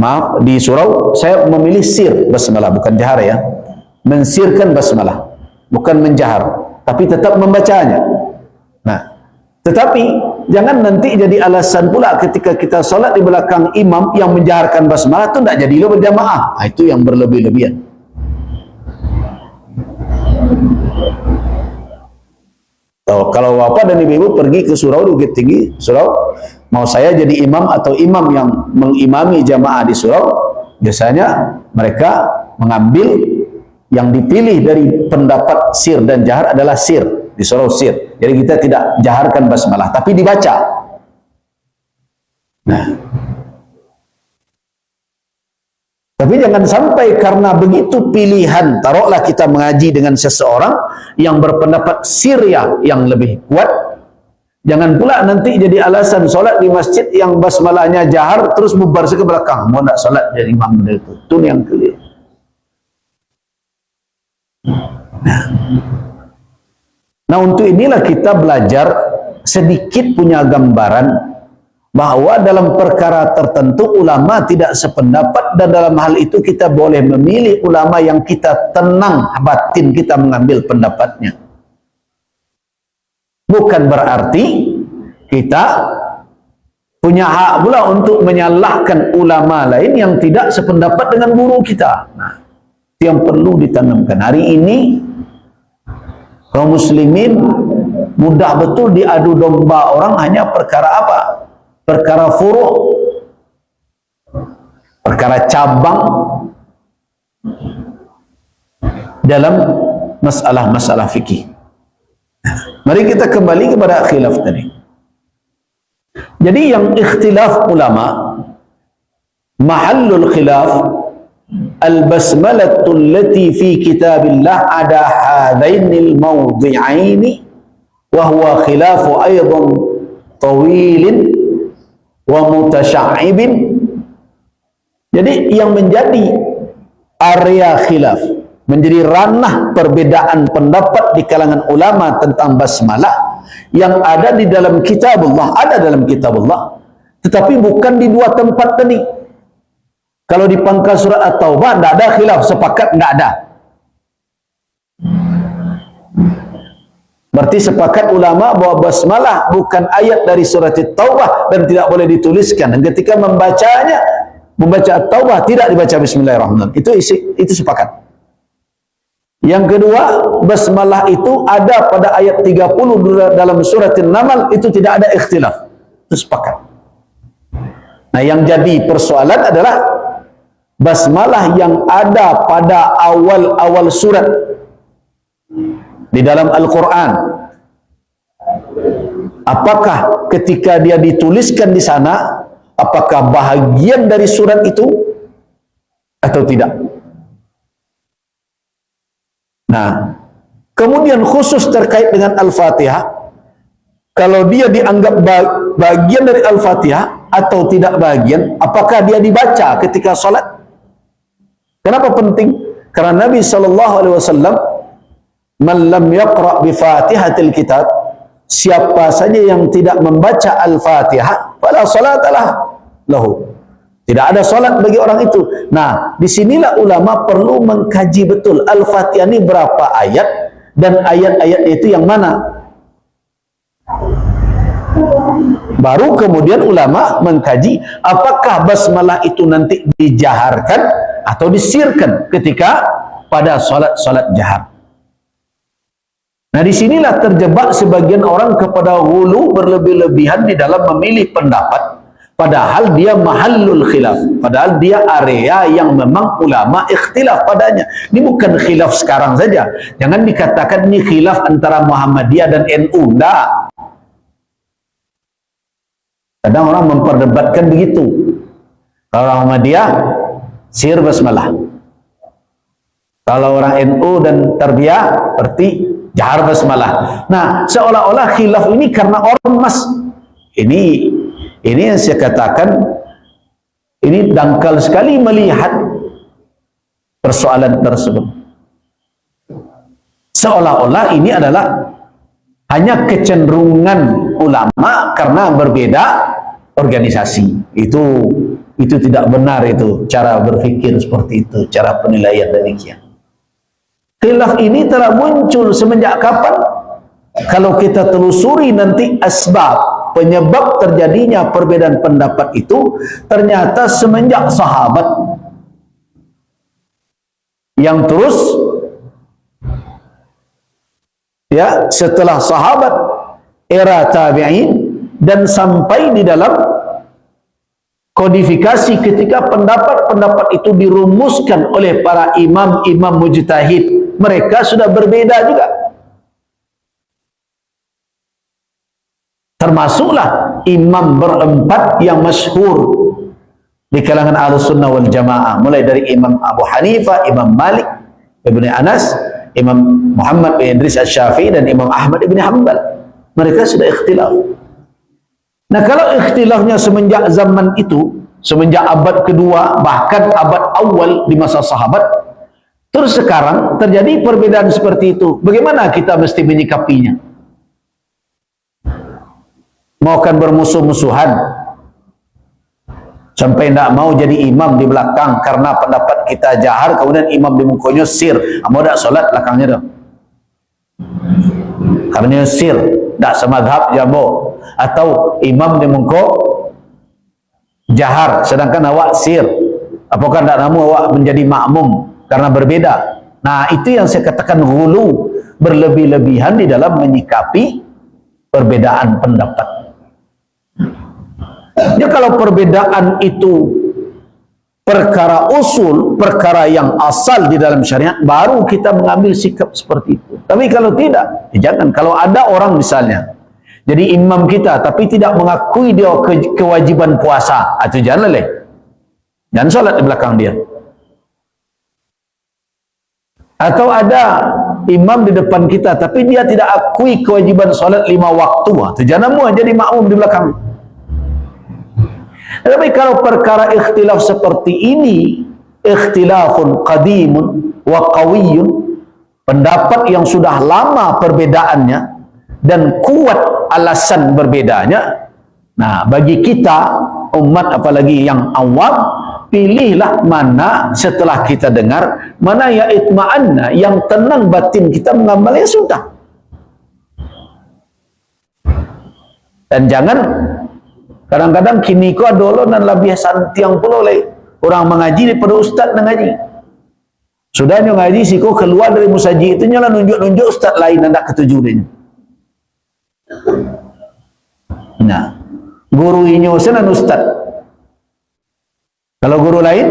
maaf, di surau saya memilih sir basmalah, bukan jahar ya, mensirkan basmalah, bukan menjahar, tapi tetap membacanya. Nah, tetapi jangan nanti jadi alasan pula ketika kita sholat di belakang imam yang menjaharkan basmalah itu tidak jadi lo berjamaah. Nah, itu yang berlebih-lebihan. Kalau bapak dan ibu pergi ke surau di Bukit Tinggi, surau, mau saya jadi imam atau imam yang mengimami jamaah di surau, biasanya mereka mengambil yang dipilih dari pendapat sir dan jahar adalah sir, di surau sir. Jadi kita tidak jaharkan basmalah, tapi dibaca. Nah, Tapi jangan sampai karena begitu pilihan, taruhlah kita mengaji dengan seseorang yang berpendapat Syria yang lebih kuat, jangan pula nanti jadi alasan solat di masjid yang basmalahnya jahar terus bubar ke belakang, mau nak solat jadi imam itu yang keliru. Nah, untuk inilah kita belajar sedikit punya gambaran bahwa dalam perkara tertentu ulama tidak sependapat, dan dalam hal itu kita boleh memilih ulama yang kita tenang batin kita mengambil pendapatnya. Bukan berarti kita punya hak pula untuk menyalahkan ulama lain yang tidak sependapat dengan guru kita. Nah, itu yang perlu ditanamkan. Hari ini kaum muslimin mudah betul diadu domba orang hanya perkara apa? Perkara furu', perkara cabang dalam masalah-masalah fikih. Mari kita kembali kepada khilaf tadi. Jadi yang ikhtilaf ulama, mahallul khilaf al-basmalatu allati fi kitabillah ada hadainil mawdi'aini wa huwa khilafu aidan tawilin wa mutasya'ibin. Jadi yang menjadi area khilaf, menjadi ranah perbedaan pendapat di kalangan ulama tentang basmalah yang ada di dalam kitabullah, ada dalam kitabullah, tetapi bukan di dua tempat tadi. Kalau di pangkal surat At-Taubah tidak ada khilaf, sepakat tidak ada. Berarti sepakat ulama bahwa basmalah bukan ayat dari surat At-Taubah dan tidak boleh dituliskan. Dan ketika membacanya, membaca At-Taubah tidak dibaca Bismillahirrahmanirrahim. Itu sepakat. Yang kedua, basmalah itu ada pada ayat 30 dalam surat An-Naml, itu tidak ada ikhtilaf. Itu sepakat. Nah, yang jadi persoalan adalah basmalah yang ada pada awal-awal surat di dalam Al-Quran. Apakah ketika dia dituliskan di sana, apakah bahagian dari surat itu atau tidak? Nah, kemudian khusus terkait dengan Al-Fatihah, kalau dia dianggap bagian dari Al-Fatihah atau tidak bagian, apakah dia dibaca ketika salat? Kenapa penting? Karena Nabi SAW, man lam yaqra' bi fatihatil kitab, siapa saja yang tidak membaca Al-Fatihah, fala salatalah lahu, tidak ada salat bagi orang itu. Nah, disinilah ulama perlu mengkaji betul Al-Fatihah ini berapa ayat, dan ayat-ayat itu yang mana. Baru kemudian ulama mengkaji apakah basmalah itu nanti dijaharkan atau disirkan ketika pada salat jahar. Nah, disinilah terjebak sebagian orang kepada hulu berlebih-lebihan di dalam memilih pendapat, padahal dia mahallul khilaf, padahal dia area yang memang ulama ikhtilaf padanya. Ini bukan khilaf sekarang saja. Jangan dikatakan ini khilaf antara Muhammadiyah dan NU. Enggak. Kadang orang memperdebatkan begitu. Kalau orang Muhammadiyah sir basmalah, kalau orang NU dan Tarbiyah berarti jahar basmalah. Nah, seolah-olah khilaf ini karena ormas. Ini yang saya katakan, ini dangkal sekali melihat persoalan tersebut. Seolah-olah ini adalah hanya kecenderungan ulama karena berbeda organisasi. Itu tidak benar, itu cara berpikir seperti itu, cara penilaian demikian. Khilaf ini telah muncul semenjak kapan? Kalau kita telusuri nanti asbab penyebab terjadinya perbedaan pendapat itu, ternyata semenjak sahabat, yang terus ya setelah sahabat, era tabi'in, dan sampai di dalam kodifikasi ketika pendapat-pendapat itu dirumuskan oleh para imam-imam mujtahid. Mereka sudah berbeda juga. Termasuklah imam berempat yang masyhur, di kalangan Ahlus Sunnah wal Jamaah, mulai dari Imam Abu Hanifah, Imam Malik Ibn Anas, Imam Muhammad bin Idris Asy-Syafi'i, dan Imam Ahmad Ibn Hanbal. Mereka sudah ikhtilaf. Nah, kalau ikhtilafnya semenjak zaman itu, semenjak abad kedua, bahkan abad awal di masa sahabat, terus sekarang terjadi perbedaan seperti itu, bagaimana kita mesti menyikapinya? Maukan bermusuh-musuhan sampai tidak mau jadi imam di belakang karena pendapat kita jahar, kemudian imam di mukanya sir, mau tak solat belakangnya dah karena sir, tak semadhab jambo, atau imam di muka jahar sedangkan awak sir, apakah tak namu awak menjadi makmum karena berbeda? Nah, itu yang saya katakan ghulu, berlebih-lebihan di dalam menyikapi perbedaan pendapat. Ya, kalau perbedaan itu perkara usul, perkara yang asal di dalam syariat, baru kita mengambil sikap seperti itu. Tapi kalau tidak, ya jangan. Kalau ada orang misalnya jadi imam kita tapi tidak mengakui dia kewajiban puasa, itu jangan leh, jangan sholat di belakang dia. Atau ada imam di depan kita tapi dia tidak akui kewajiban sholat 5 waktu, itu jangan mau jadi makmum di belakang. Tapi kalau perkara ikhtilaf seperti ini, ikhtilafun qadimun wa qawiyyun, pendapat yang sudah lama perbedaannya dan kuat alasan berbedanya, nah bagi kita umat, apalagi yang awam, pilihlah mana setelah kita dengar, mana ya itma'anna, yang tenang batin kita mengamalnya, sudah. Dan jangan kadang-kadang kini ko adolo nan labih santiang pulo le orang mengaji daripada ustaz nang ngaji. Sudahnya ngaji siko keluar dari musaji itu nyala nunjuk-nunjuk ustaz lain hendak ketujuh dia. Nah, guru inyo senan ustaz. Kalau guru lain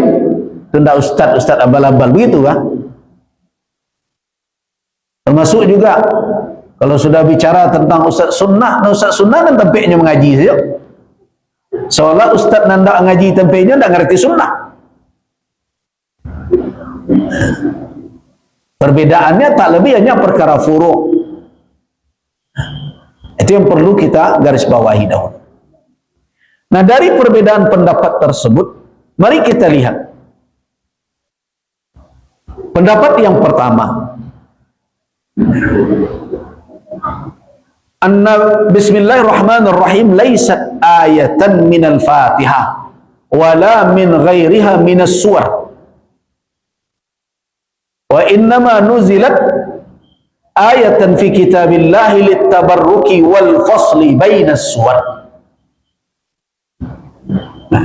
hendak ustaz abal-abal, begitu kah? Termasuk juga kalau sudah bicara tentang ustaz sunnah dan tempatnya mengaji saja. Seolah ustaz nanda ngaji tempenya tidak ngerti sunnah. Perbedaannya tak lebih hanya perkara furu'. Itu yang perlu kita garis bawahi dahulu. Nah, dari perbedaan pendapat tersebut, mari kita lihat pendapat yang pertama. Anna bismillahirrahmanirrahim laysat ayatan minal fatihah wala min ghairiha minas suwar wa innama nuzilat ayatan fi kitabillahi littabarruki wal fasli bainas suwar. Nah,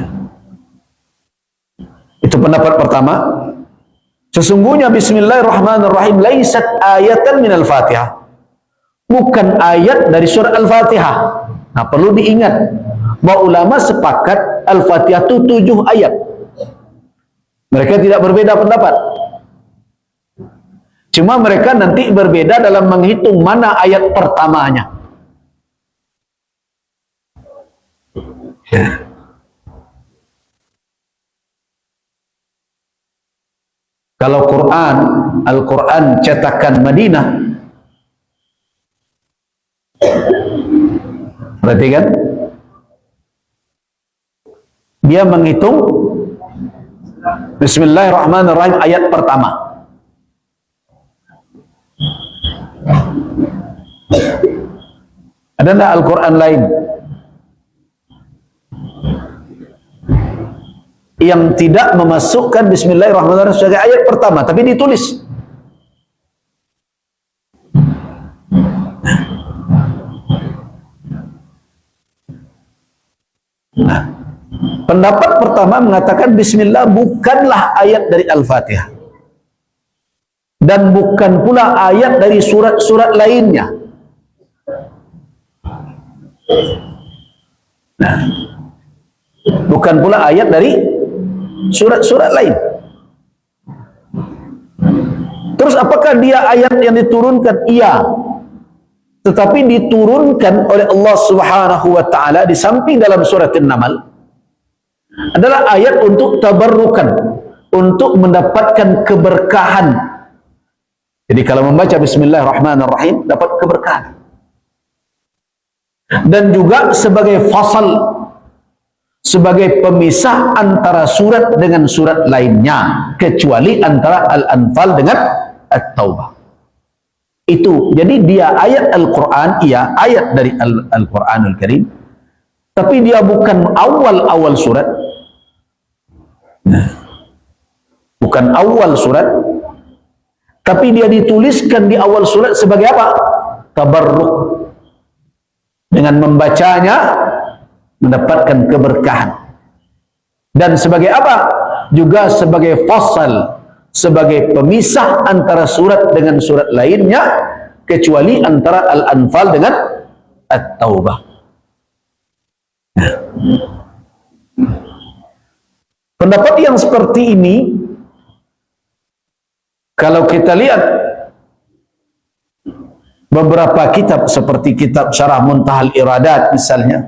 itu pendapat pertama. Sesungguhnya bismillahirrahmanirrahim laysat ayatan minal fatihah, bukan ayat dari surah Al-Fatihah. Nah, perlu diingat bahwa ulama sepakat Al-Fatihah itu 7 ayat. Mereka tidak berbeda pendapat. Cuma mereka nanti berbeda dalam menghitung mana ayat pertamanya. Ya. Kalau Quran, Al-Quran cetakan Madinah, berarti kan dia menghitung bismillahirrahmanirrahim ayat pertama. Ada enggak Al-Quran lain yang tidak memasukkan bismillahirrahmanirrahim sebagai ayat pertama tapi ditulis? Nah, pendapat pertama mengatakan bismillah bukanlah ayat dari Al-Fatihah dan bukan pula ayat dari surat-surat lainnya. Nah, bukan pula ayat dari surat-surat lain. Terus apakah dia ayat yang diturunkan? Iya, tetapi diturunkan oleh Allah Subhanahu wa taala di samping dalam surat An-Naml, adalah ayat untuk tabarrukan, untuk mendapatkan keberkahan. Jadi kalau membaca Bismillahirrahmanirrahim dapat keberkahan. Dan juga sebagai fasal, sebagai pemisah antara surat dengan surat lainnya, kecuali antara Al-Anfal dengan At-Taubah. Itu, jadi dia ayat Al-Quran, iya ayat dari Al-Quranul Karim, tapi dia bukan awal-awal surat. Nah, bukan awal surat, tapi dia dituliskan di awal surat sebagai apa? Tabarruk. Dengan membacanya mendapatkan keberkahan. Dan sebagai apa? Juga sebagai fasal, sebagai pemisah antara surat dengan surat lainnya, kecuali antara Al-Anfal dengan At-Taubah. Pendapat yang seperti ini, kalau kita lihat beberapa kitab seperti kitab Syarah Muntahal Iradat misalnya,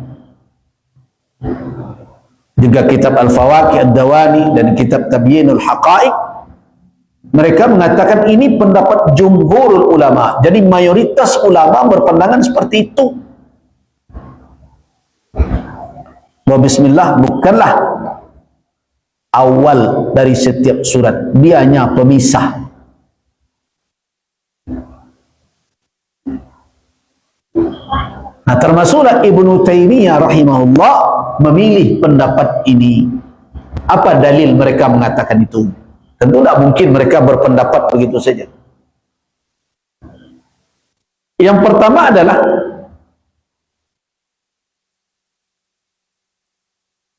juga kitab Al-Fawaqih Ad-Dawani dan kitab Tabyinul Haqa'iq, mereka mengatakan ini pendapat jumhurul ulama. Jadi mayoritas ulama berpandangan seperti itu, bahwa bismillah bukanlah awal dari setiap surat, dia hanya pemisah. Nah, termasuklah Ibnu Taimiyah rahimahullah memilih pendapat ini. Apa dalil mereka mengatakan itu? Tentu tidak mungkin mereka berpendapat begitu saja. Yang pertama adalah,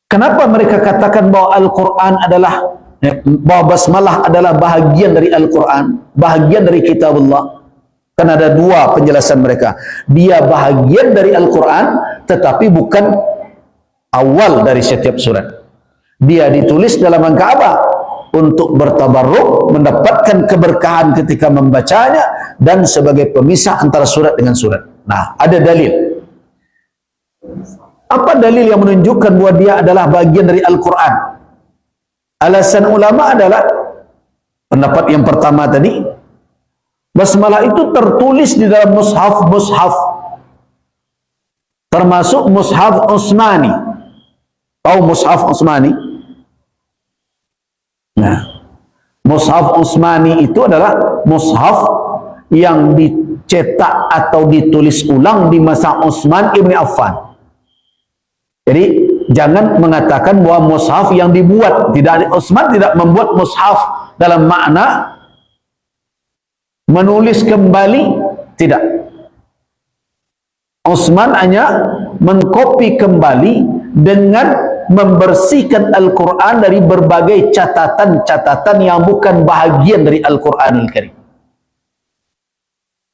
kenapa mereka katakan bahwa Al-Quran adalah, bahwa basmalah adalah bahagian dari Al-Quran, bahagian dari kitabullah? Kan ada dua penjelasan mereka. Dia bahagian dari Al-Quran, tetapi bukan awal dari setiap surat. Dia ditulis dalam rangka apa? Untuk bertabarruk, mendapatkan keberkahan ketika membacanya, dan sebagai pemisah antara surat dengan surat. Nah, ada dalil. Apa dalil yang menunjukkan bahwa dia adalah bagian dari Al-Quran? Alasan ulama adalah, pendapat yang pertama tadi, basmalah itu tertulis di dalam mushaf-mushaf, termasuk mushaf Utsmani. Tahu mushaf Utsmani? Nah, mushaf Utsmani itu adalah mushaf yang dicetak atau ditulis ulang di masa Utsman ibn Affan. Jadi jangan mengatakan bahwa mushaf yang dibuat. Tidak, Utsman tidak membuat mushaf dalam makna menulis kembali, tidak. Utsman hanya mengkopi kembali dengan membersihkan Al-Quran dari berbagai catatan-catatan yang bukan bahagian dari Al-Quranul Karim.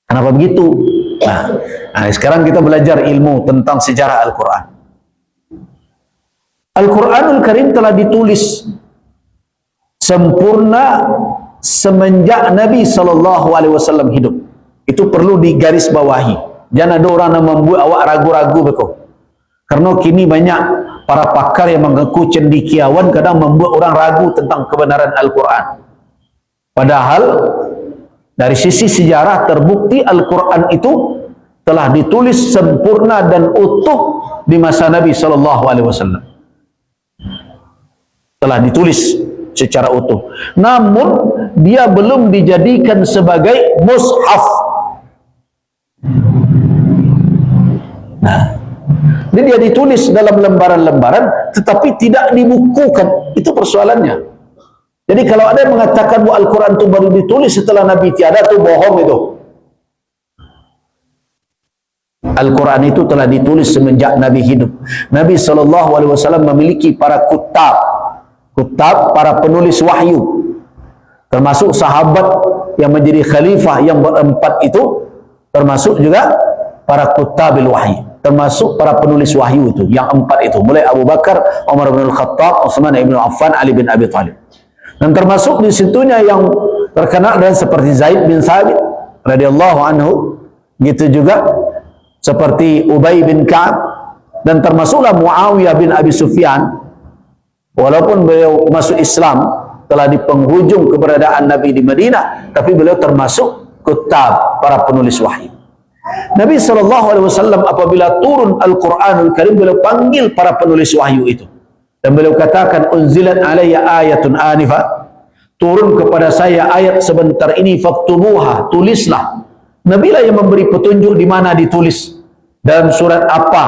Kenapa begitu? Nah, sekarang kita belajar ilmu tentang sejarah Al-Quran. Al-Quranul Karim telah ditulis sempurna semenjak Nabi SAW hidup. Itu perlu digarisbawahi. Jangan ada orang yang membuat awak ragu-ragu betul. Karena kini banyak para pakar yang mengaku cendekiawan kadang membuat orang ragu tentang kebenaran Al-Quran. Padahal dari sisi sejarah terbukti Al-Quran itu telah ditulis sempurna dan utuh di masa Nabi SAW. Telah ditulis secara utuh. Namun dia belum dijadikan sebagai mushaf. Nah, jadi dia ditulis dalam lembaran-lembaran tetapi tidak dibukukan. Itu persoalannya. Jadi kalau ada yang mengatakan bahwa Al-Quran itu baru ditulis setelah Nabi tiada, itu bohong itu. Al-Quran itu telah ditulis semenjak Nabi hidup. Nabi SAW memiliki para kutab, para penulis wahyu, termasuk sahabat yang menjadi khalifah yang berempat itu, termasuk juga para kutabil wahyu, termasuk para penulis wahyu itu, yang empat itu, mulai Abu Bakar, Umar bin Al-Khattab, Utsman bin Affan, Ali bin Abi Thalib. Dan termasuk di situnya yang terkenal dan seperti Zaid bin Thabit radhiyallahu anhu, gitu juga seperti Ubay bin Ka'ab, dan termasuklah Muawiyah bin Abi Sufyan, Walaupun beliau masuk Islam telah di penghujung keberadaan Nabi di Madinah, tapi beliau termasuk kutab, para penulis wahyu. Nabi SAW apabila turun Al-Quranul Karim, beliau panggil para penulis wahyu itu. Dan beliau katakan, unzilat alayya ayatun anifa, turun kepada saya ayat sebentar ini, faktubuha, tulislah. Nabi lah yang memberi petunjuk di mana ditulis, dalam surat apa,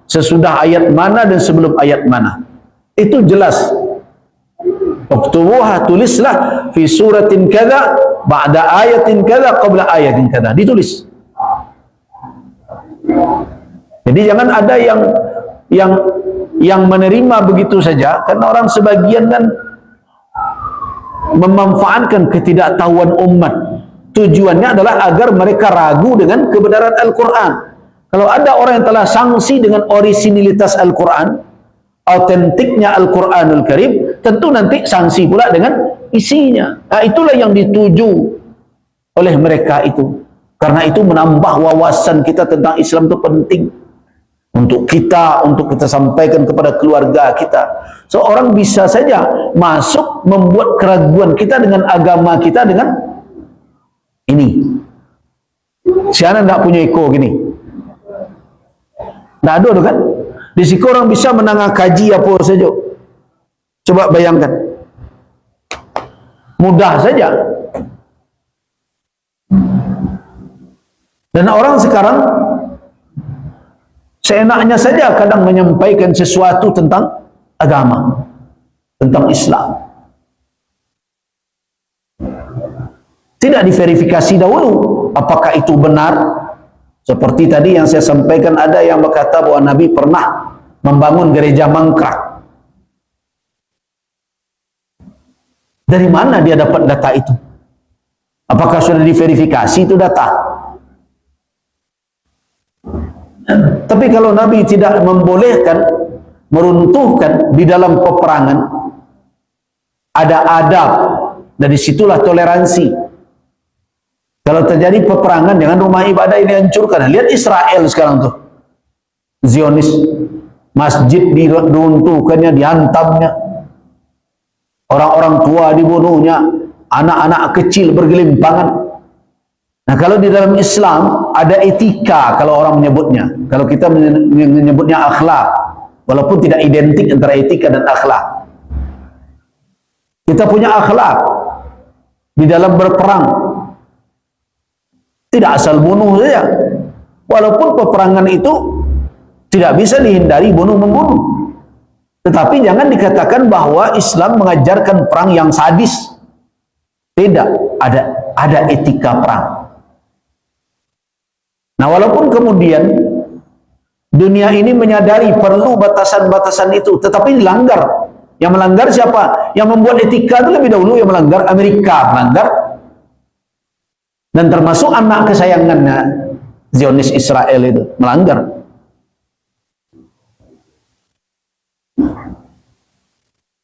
sesudah ayat mana dan sebelum ayat mana. Itu jelas. Faktubuha, tulislah, fi suratin kada, ba'da ayatin kada, qabla ayatin kada. Ditulis. Jadi jangan ada yang menerima begitu saja, karena orang sebagian kan memanfaatkan ketidaktahuan umat. Tujuannya adalah agar mereka ragu dengan kebenaran Al-Quran. Kalau ada orang yang telah sangsi dengan orisinilitas Al-Quran, autentiknya Al-Quranul Karim, tentu nanti sanksi pula dengan isinya. Nah, itulah yang dituju oleh mereka itu. Karena itu menambah wawasan kita tentang Islam itu penting. Untuk kita sampaikan kepada keluarga kita. Seorang bisa saja masuk membuat keraguan kita dengan agama kita dengan ini. Si anak tidak punya eko gini. Tidak ada kan? Di situ orang bisa menangah kaji apa saja. Coba bayangkan. Mudah saja. Dan orang sekarang seenaknya saja kadang menyampaikan sesuatu tentang agama, tentang Islam. Tidak diverifikasi dahulu apakah itu benar. Seperti tadi yang saya sampaikan, ada yang berkata bahwa Nabi pernah membangun gereja mangkrak. Dari mana dia dapat data itu? Apakah sudah diverifikasi itu data? Tapi kalau Nabi tidak membolehkan meruntuhkan di dalam peperangan, ada adab, dari situlah toleransi. Kalau terjadi peperangan, dengan rumah ibadah ini hancurkan. Lihat Israel sekarang tuh, Zionis, masjid diruntuhkannya, dihantamnya, orang-orang tua dibunuhnya, anak-anak kecil bergelimpangan. Nah, kalau di dalam Islam ada etika, kalau orang menyebutnya. Kalau kita menyebutnya akhlak, walaupun tidak identik antara etika dan akhlak. Kita punya akhlak di dalam berperang. Tidak asal bunuh saja. Walaupun peperangan itu tidak bisa dihindari bunuh-membunuh. Tetapi jangan dikatakan bahwa Islam mengajarkan perang yang sadis. Tidak, ada etika perang. Nah, walaupun kemudian dunia ini menyadari perlu batasan-batasan itu, tetapi dilanggar. Yang melanggar siapa? Yang membuat etika itu lebih dahulu yang melanggar. Amerika melanggar. Dan termasuk anak kesayangannya, Zionis Israel itu melanggar.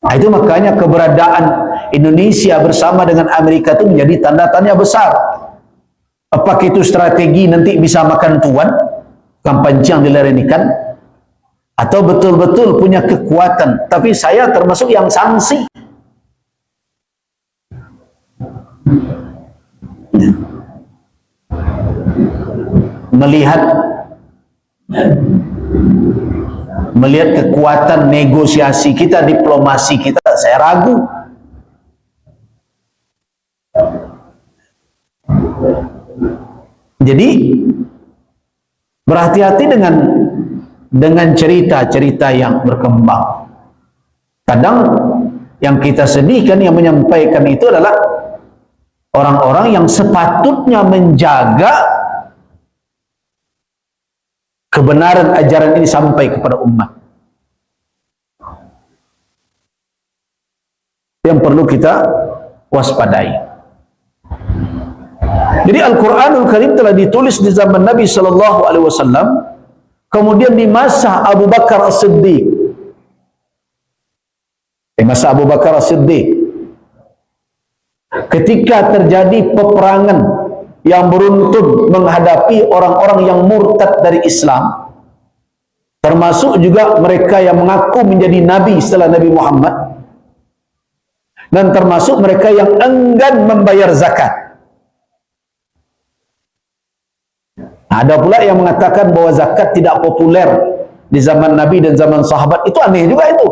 Nah, itu makanya keberadaan Indonesia bersama dengan Amerika itu menjadi tanda tanya besar. Apakah itu strategi nanti bisa makan tuan, kampancing dilerenikan, atau betul-betul punya kekuatan? Tapi saya termasuk yang sanksi. Melihat kekuatan negosiasi kita, diplomasi kita, saya ragu. Jadi berhati-hati dengan cerita-cerita yang berkembang. Kadang yang kita sedihkan, yang menyampaikan itu adalah orang-orang yang sepatutnya menjaga kebenaran ajaran ini sampai kepada umat. Yang perlu kita waspadai. Jadi Al-Quranul Karim telah ditulis di zaman Nabi SAW, kemudian di masa Abu Bakar As-Siddiq. Di masa Abu Bakar As-Siddiq, ketika terjadi peperangan yang beruntun menghadapi orang-orang yang murtad dari Islam, termasuk juga mereka yang mengaku menjadi nabi setelah Nabi Muhammad, dan termasuk mereka yang enggan membayar zakat. Ada pula yang mengatakan bahwa zakat tidak populer di zaman Nabi dan zaman sahabat. Itu aneh juga itu.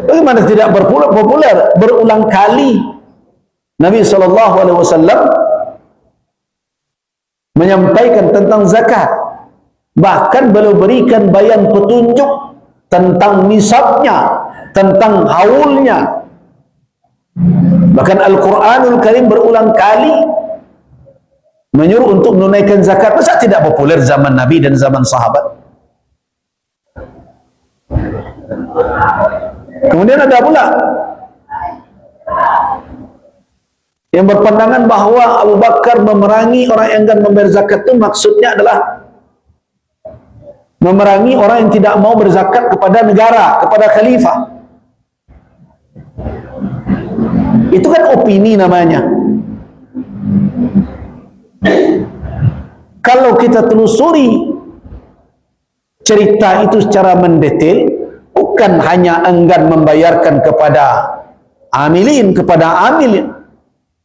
Bagaimana tidak populer? Berulang kali Nabi SAW menyampaikan tentang zakat, bahkan beliau berikan bayan petunjuk tentang nisabnya, tentang haulnya. Bahkan Al-Quranul Karim berulang kali menyuruh untuk menunaikan zakat. Masa tidak populer zaman Nabi dan zaman sahabat? Kemudian ada pula yang berpandangan bahawa Abu Bakar memerangi orang yang enggan membayar zakat itu maksudnya adalah memerangi orang yang tidak mau berzakat kepada negara, kepada khalifah. Itu kan opini namanya. Kalau kita telusuri cerita itu secara mendetail, bukan hanya enggan membayarkan kepada amilin, kepada amil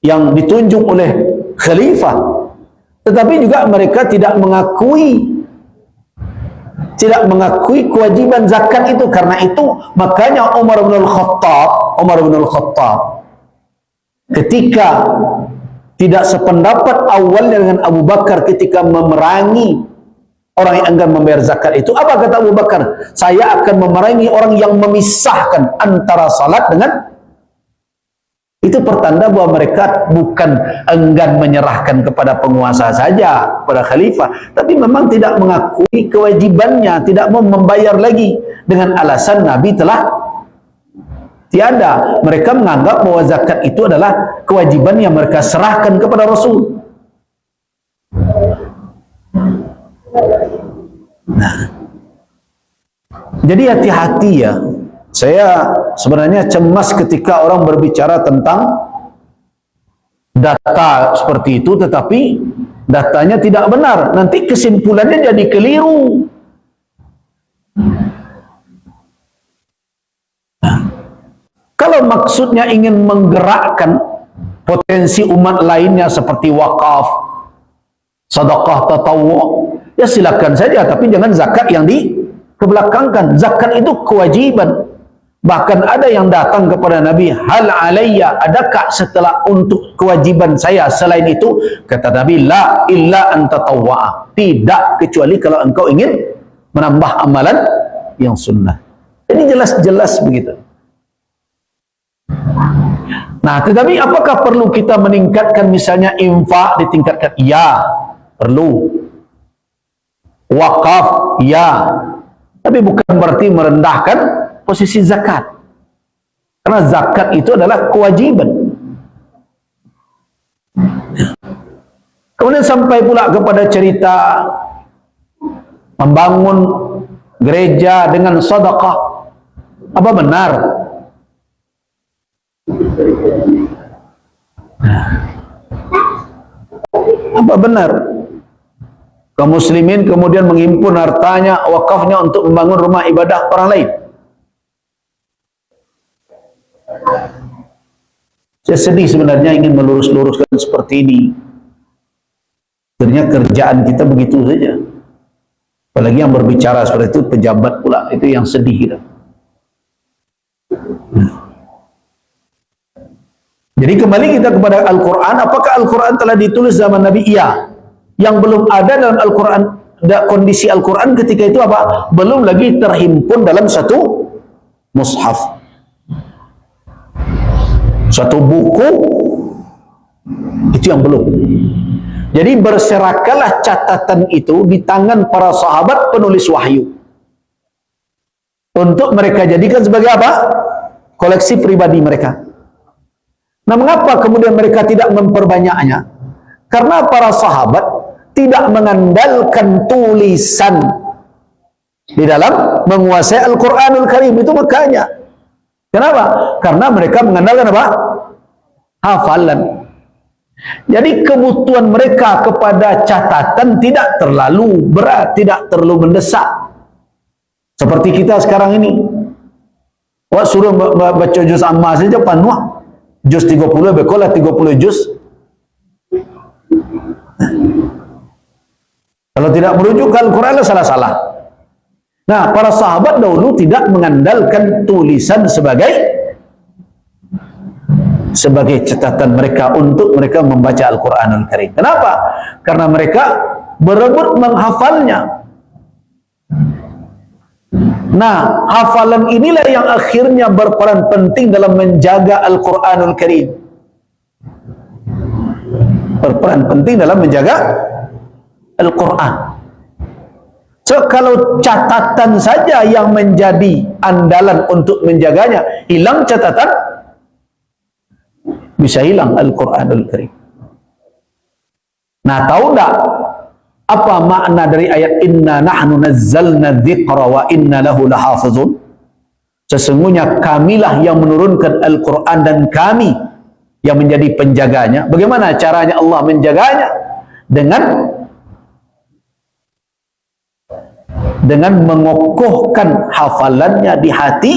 yang ditunjuk oleh khalifah, tetapi juga mereka tidak mengakui kewajiban zakat itu. Karena itu makanya Umar bin Al-Khattab ketika tidak sependapat awalnya dengan Abu Bakar ketika memerangi orang yang enggan membayar zakat itu, apa kata Abu Bakar? Saya akan memerangi orang yang memisahkan antara salat dengan. Itu pertanda bahwa mereka bukan enggan menyerahkan kepada penguasa saja, kepada khalifah, tapi memang tidak mengakui kewajibannya, tidak mau membayar lagi dengan alasan Nabi telah tiada. Mereka menganggap bahwa zakat itu adalah kewajiban yang mereka serahkan kepada Rasul. Nah, jadi hati-hati ya. Saya sebenarnya cemas ketika orang berbicara tentang data seperti itu, tetapi datanya tidak benar. Nanti kesimpulannya jadi keliru. Nah, kalau maksudnya ingin menggerakkan potensi umat lainnya seperti wakaf, sedekah tatawwu, ya silakan saja, tapi jangan zakat yang dikebelakangkan. Zakat itu kewajiban. Bahkan ada yang datang kepada Nabi, hal alayya, adakah setelah untuk kewajiban saya selain itu? Kata Nabi, la illa an tatawwa'a, tidak kecuali kalau engkau ingin menambah amalan yang sunnah. Jadi jelas-jelas begitu. Nah, tetapi apakah perlu kita meningkatkan misalnya infak ditingkatkan? Ya, perlu. Wakaf, ya. Tapi bukan berarti merendahkan posisi zakat. Karena zakat itu adalah kewajiban. Kemudian sampai pula kepada cerita membangun gereja dengan sedekah. Apa benar? Apa benar kaum muslimin kemudian menghimpun hartanya, wakafnya untuk membangun rumah ibadah orang lain? Saya sedih sebenarnya ingin melurus-luruskan seperti ini. Ternyata kerjaan kita begitu saja. Apalagi yang berbicara seperti itu pejabat pula, itu yang sedih kita. Jadi kembali kita kepada Al-Quran. Apakah Al-Quran telah ditulis zaman Nabi? Iya. Yang belum ada dalam Al-Quran, kondisi Al-Quran ketika itu apa? Belum lagi terhimpun dalam satu mushaf, satu buku. Itu yang belum. Jadi berserakanlah catatan itu di tangan para sahabat penulis wahyu, untuk mereka jadikan sebagai apa? Koleksi pribadi mereka. Nah, mengapa kemudian mereka tidak memperbanyaknya? Karena para sahabat tidak mengandalkan tulisan di dalam menguasai Al-Quranul Karim. Itu makanya. Kenapa? Karena mereka mengandalkan apa? hafalan. Jadi kebutuhan mereka kepada catatan tidak terlalu berat, tidak terlalu mendesak. Seperti kita sekarang ini. Wah, suruh baca juz amma saja panuh. Juz 30, bekolah 30 juz. Kalau tidak merujuk ke Al-Quran, salah-salah. Nah, para sahabat dahulu tidak mengandalkan tulisan sebagai catatan mereka untuk mereka membaca Al-Quranul Karim. Kenapa? Karena mereka berebut menghafalnya. Nah, hafalan inilah yang akhirnya berperan penting dalam menjaga Al-Quranul Karim. Berperan penting dalam menjaga Al-Quran. So, kalau catatan saja yang menjadi andalan untuk menjaganya, hilang catatan, bisa hilang Al-Quranul Karim. Nah, tahu tak apa makna dari ayat inna nahnu nazzalna dzikra wa inna lahu lahafizun? Sesungguhnya kamilah yang menurunkan Al-Quran dan kami yang menjadi penjaganya. Bagaimana caranya Allah menjaganya? Dengan mengokohkan hafalannya di hati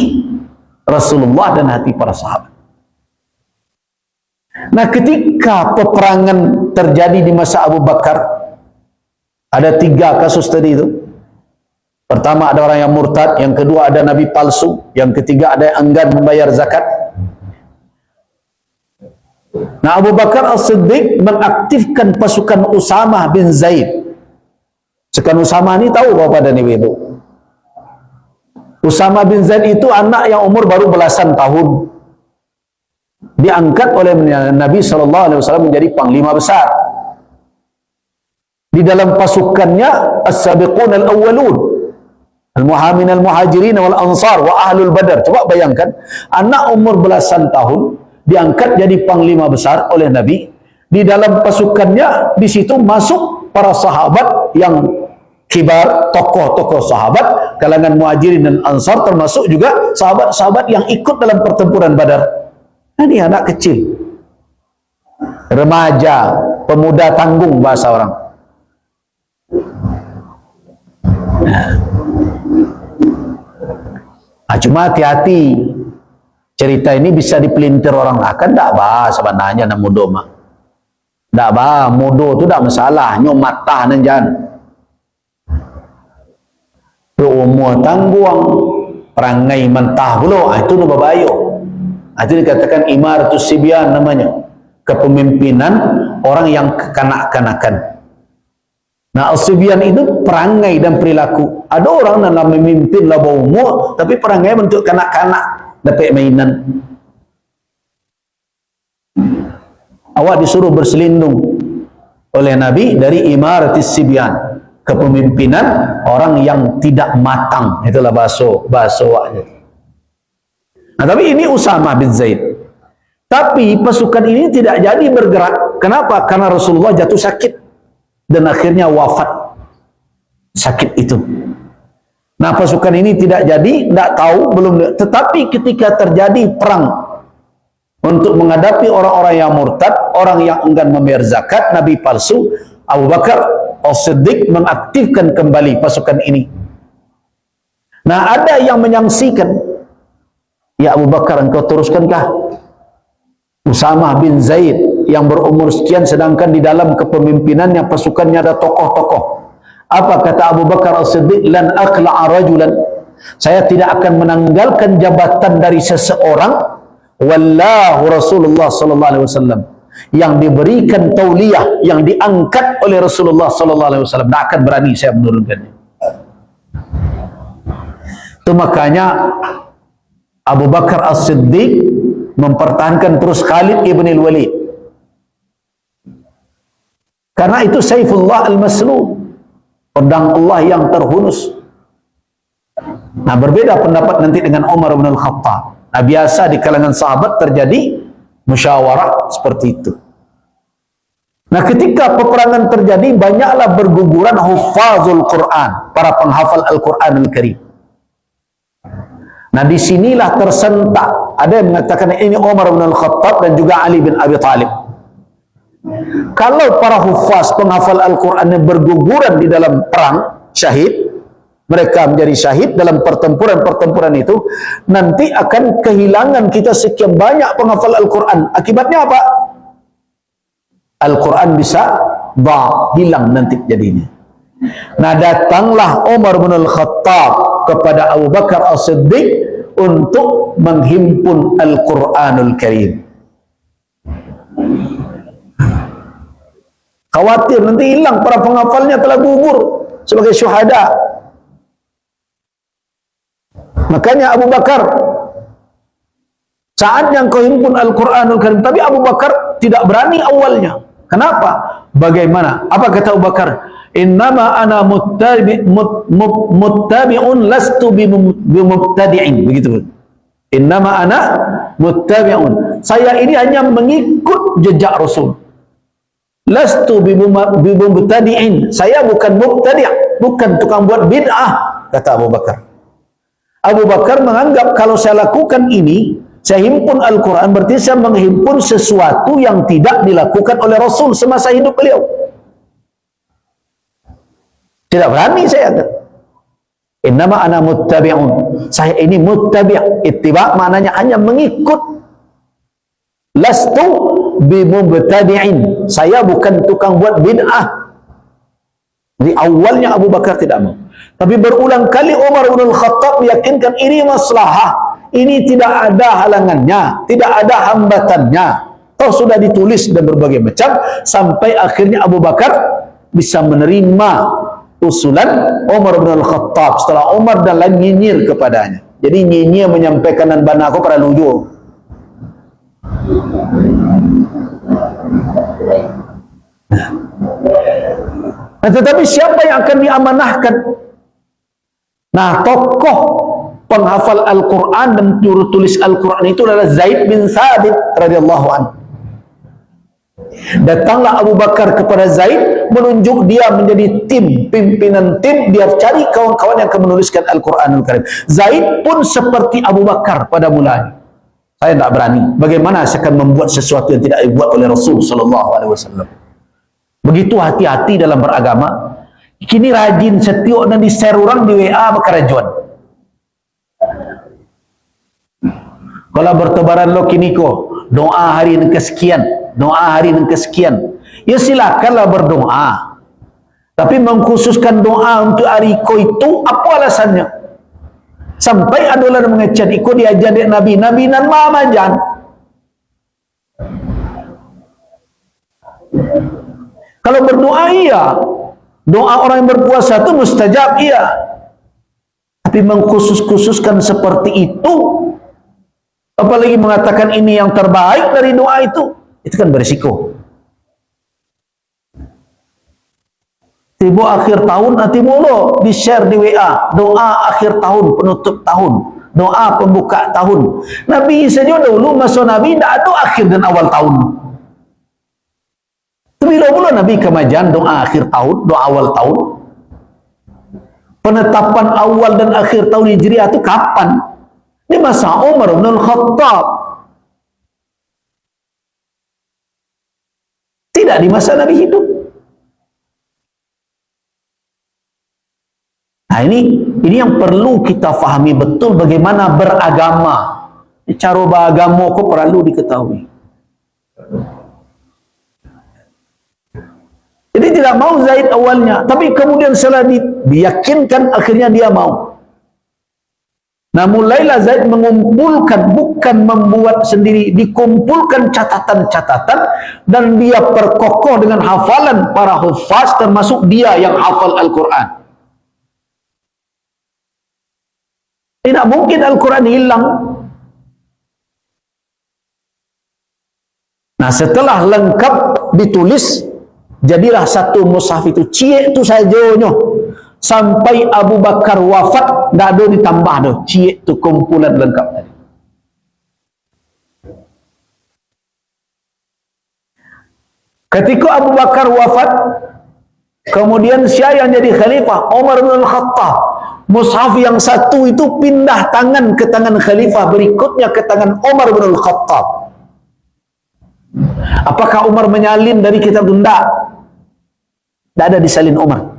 Rasulullah dan hati para sahabat. Nah, ketika peperangan terjadi di masa Abu Bakar, ada 3 kasus tadi itu. Pertama, ada orang yang murtad. Yang kedua, ada nabi palsu. Yang ketiga, ada yang enggan membayar zakat. Nah, Abu Bakar As-Siddiq mengaktifkan pasukan Usamah bin Zaid. Sekarang Usamah ini tahu apa dan ibu. Usamah bin Zaid itu anak yang umur baru belasan tahun. Diangkat oleh Nabi SAW menjadi panglima besar. Di dalam pasukannya as-sabiqun al-awwalun, al-muhamin al-muhajirin wal ansar wa ahlul badar. Coba bayangkan, anak umur belasan tahun diangkat jadi panglima besar oleh Nabi. Di dalam pasukannya di situ masuk para sahabat yang kibar, tokoh-tokoh sahabat kalangan muhajirin dan ansar, termasuk juga sahabat-sahabat yang ikut dalam pertempuran Badar. Nah, ini anak kecil, remaja, pemuda tanggung bahasa orang. Nah, cuma hati-hati, cerita ini bisa dipelintir orang. Akan tak bah sebenarnya nak mudo mah. Tak bah, mudo tu tak masalah, nyo matah nan jan. Umur tangguang, perangai mentah pula, itu nu babayo. Itu dikatakan imaratus sibyan namanya, kepemimpinan orang yang kekanak-kanakan. Nah, al-sibyan itu perangai dan perilaku. Ada orang yang memimpin lah umur, tapi perangai bentuk kanak-kanak, dapat mainan. Awak disuruh berselindung oleh Nabi dari imaratus sibyan, kepemimpinan orang yang tidak matang. Itulah bahasa awaknya. Nah, tapi ini Usamah bin Zaid. Tapi pasukan ini tidak jadi bergerak. Kenapa? Karena Rasulullah jatuh sakit dan akhirnya wafat sakit itu. Nah, pasukan ini tidak jadi, tidak tahu, belum. Tetapi ketika terjadi perang untuk menghadapi orang-orang yang murtad, orang yang enggan membayar zakat, nabi palsu, Abu Bakar As-Siddiq mengaktifkan kembali pasukan ini. Nah, ada yang menyangsikan, ya Abu Bakar, engkau teruskankah Usamah bin Zaid yang berumur sekian, sedangkan di dalam kepemimpinannya pasukannya ada tokoh-tokoh. Apa kata Abu Bakar As-Siddiq? Lan aqla'a rajulan, saya tidak akan menanggalkan jabatan dari seseorang, wallahu Rasulullah sallallahu alaihi wasallam, yang diberikan tauliyah, yang diangkat oleh Rasulullah sallallahu alaihi wasallam, tidak akan berani saya menurunkannya. Itu makanya Abu Bakar As-Siddiq mempertahankan terus Khalid ibn al-Walid. Karena itu Saifullah al-Maslul, pedang Allah yang terhunus. Nah, berbeda pendapat nanti dengan Umar bin Al-Khattab. Nah, biasa di kalangan sahabat terjadi musyawarah seperti itu. Nah, ketika peperangan terjadi, banyaklah berguguran hufazul Quran, para penghafal Al-Quran Al-Karim. Nah, disinilah tersentak. Ada yang mengatakan ini Umar bin Al-Khattab dan juga Ali bin Abi Thalib. Kalau para hufaz, penghafal Al-Quran yang berguguran di dalam perang, syahid, mereka menjadi syahid dalam pertempuran-pertempuran itu, nanti akan kehilangan kita sekian banyak penghafal Al-Quran. Akibatnya apa? Al-Quran bisa hilang nanti jadinya. Nah, datanglah Umar bin Al-Khattab kepada Abu Bakar As-Siddiq untuk menghimpun Al-Quranul Karim. Khawatir nanti hilang, para penghafalnya telah gugur sebagai syuhada. Makanya Abu Bakar, saat yang kau himpun Al-Quranul Karim, tapi Abu Bakar tidak berani awalnya. Kenapa? Bagaimana? Apa kata Abu Bakar? Innama ana muttabi'un lastu bimubtadi'in. Begitu. Innama ana muttabi'un. Saya ini hanya mengikut jejak Rasul. Lastu bimubtadi'in. Saya bukan mubtadi', bukan tukang buat bid'ah, kata Abu Bakar. Abu Bakar menganggap kalau saya lakukan ini, saya himpun Al-Quran, berarti saya menghimpun sesuatu yang tidak dilakukan oleh Rasul semasa hidup beliau. Tidak berani saya. Innama ana muttabi'un. Saya ini muttabi'. Ittiba' maknanya hanya mengikut. Lastu bimubtadi'in. Saya bukan tukang buat bid'ah. Di awalnya Abu Bakar tidak mau. Tapi berulang kali Umar bin Al-Khattab meyakinkan ini maslahah. Ini tidak ada halangannya, tidak ada hambatannya. Toh sudah ditulis dan berbagai macam, sampai akhirnya Abu Bakar bisa menerima usulan Umar bin Al-Khattab setelah Umar dan lain nyinyir kepadanya. Jadi nyinyir menyampaikan dan bana aku pada luju. Nah, tetapi siapa yang akan diamanahkan? Nah, tokoh penghafal Al-Quran dan juru tulis Al-Quran itu adalah Zaid bin Thabit radhiyallahu anhu. Datanglah Abu Bakar kepada Zaid, menunjuk dia menjadi tim, pimpinan tim, dia cari kawan-kawan yang akan menuliskan Al-Quranul Karim. Zaid pun seperti Abu Bakar pada mulanya. Saya tidak berani. Bagaimana saya akan membuat sesuatu yang tidak dibuat oleh Rasul sallallahu alaihi wasallam. Begitu hati-hati dalam beragama. Kini rajin setiok dan di-share orang di WA berkerajuan. Kalau bertebaran lo kini ko, doa hari yang kesekian, doa hari yang kesekian. Ya silakanlah berdoa. Tapi mengkhususkan doa untuk hari ko itu, apa alasannya? Sampai ada orang mengecat, iko diajar dari Nabi, Nabi nan mamajan. Kalau berdoa iya, doa orang yang berpuasa itu mustajab iya. Tapi mengkhususkan seperti itu, apalagi mengatakan ini yang terbaik dari doa itu kan berisiko. Tiba akhir tahun, nanti mulu di-share di WA, doa akhir tahun, penutup tahun, doa pembuka tahun. Nabi saja dulu masa Nabi tidak ada akhir dan awal tahun. Bila mula Nabi kemajan doa akhir tahun, doa awal tahun. Penetapan awal dan akhir tahun Hijriah itu kapan? Di masa Umar bin Al-Khattab. Tidak di masa Nabi hidup. Nah ini yang perlu kita fahami betul bagaimana beragama. Cara beragama kok perlu diketahui. Jadi tidak mau Zaid awalnya, tapi kemudian setelah diyakinkan akhirnya dia mau. Nah mulailah Zaid mengumpulkan, bukan membuat sendiri, dikumpulkan catatan-catatan dan dia perkokoh dengan hafalan para hufaz, termasuk dia yang hafal Al-Quran. Tidak mungkin Al-Quran hilang. Nah setelah lengkap ditulis, jadilah satu mushaf itu, ciek itu saja sampai Abu Bakar wafat, tidak ada ditambah dah, ciek itu kumpulan lengkap tadi. Ketika Abu Bakar wafat, kemudian siapa yang jadi khalifah? Umar bin Al-Khattab. mushaf yang satu itu pindah tangan ke tangan khalifah berikutnya ke tangan Umar bin Al-Khattab. Apakah Umar menyalin dari kitab itu? Tidak ada disalin Umar.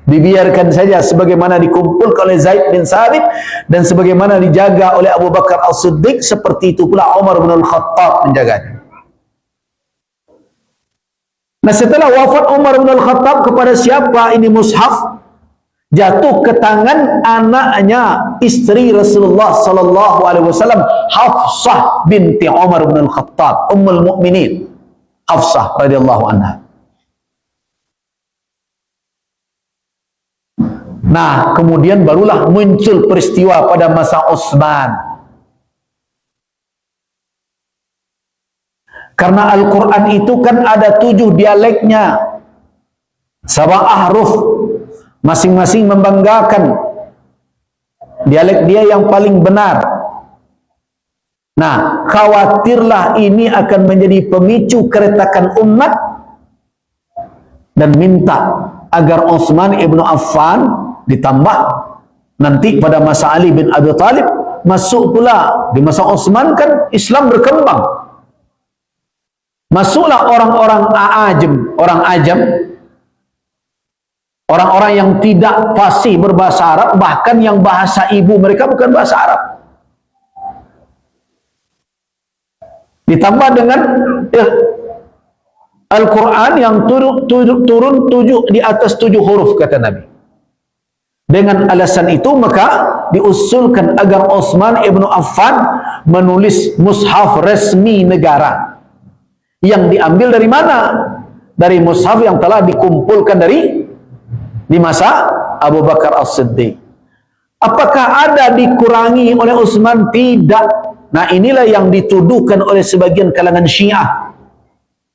Dibiarkan saja sebagaimana dikumpulkan oleh Zaid bin Sabit dan sebagaimana dijaga oleh Abu Bakar As-Siddiq, seperti itu pula Umar bin Al-Khattab menjaganya. Nah, setelah wafat Umar bin Al-Khattab, kepada siapa ini mushaf? Jatuh ke tangan anaknya, istri Rasulullah sallallahu alaihi wasallam, Hafsah binti Umar bin Al-Khattab, Ummul Mukminin Hafsah radhiyallahu anha. Nah, kemudian barulah muncul peristiwa pada masa Utsman. Karena Al-Quran itu kan ada 7 dialeknya, 7 ahruf, masing-masing membanggakan dialek dia yang paling benar. Nah, khawatirlah ini akan menjadi pemicu keretakan umat, dan minta agar Utsman ibnu Affan ditambah nanti pada masa Ali bin Abi Thalib, masuk pula di masa Utsman kan Islam berkembang. Masuklah orang-orang ajam, orang-orang yang tidak fasih berbahasa Arab, bahkan yang bahasa ibu mereka bukan bahasa Arab. Ditambah dengan Al-Quran yang turun 7 di atas 7 huruf kata Nabi. Dengan alasan itu maka diusulkan agar Utsman ibnu Affan menulis mushaf resmi negara, yang diambil dari mana? Dari mushaf yang telah dikumpulkan di masa Abu Bakar As-Siddiq. Apakah ada dikurangi oleh Utsman? Tidak. Nah, inilah yang dituduhkan oleh sebagian kalangan Syiah.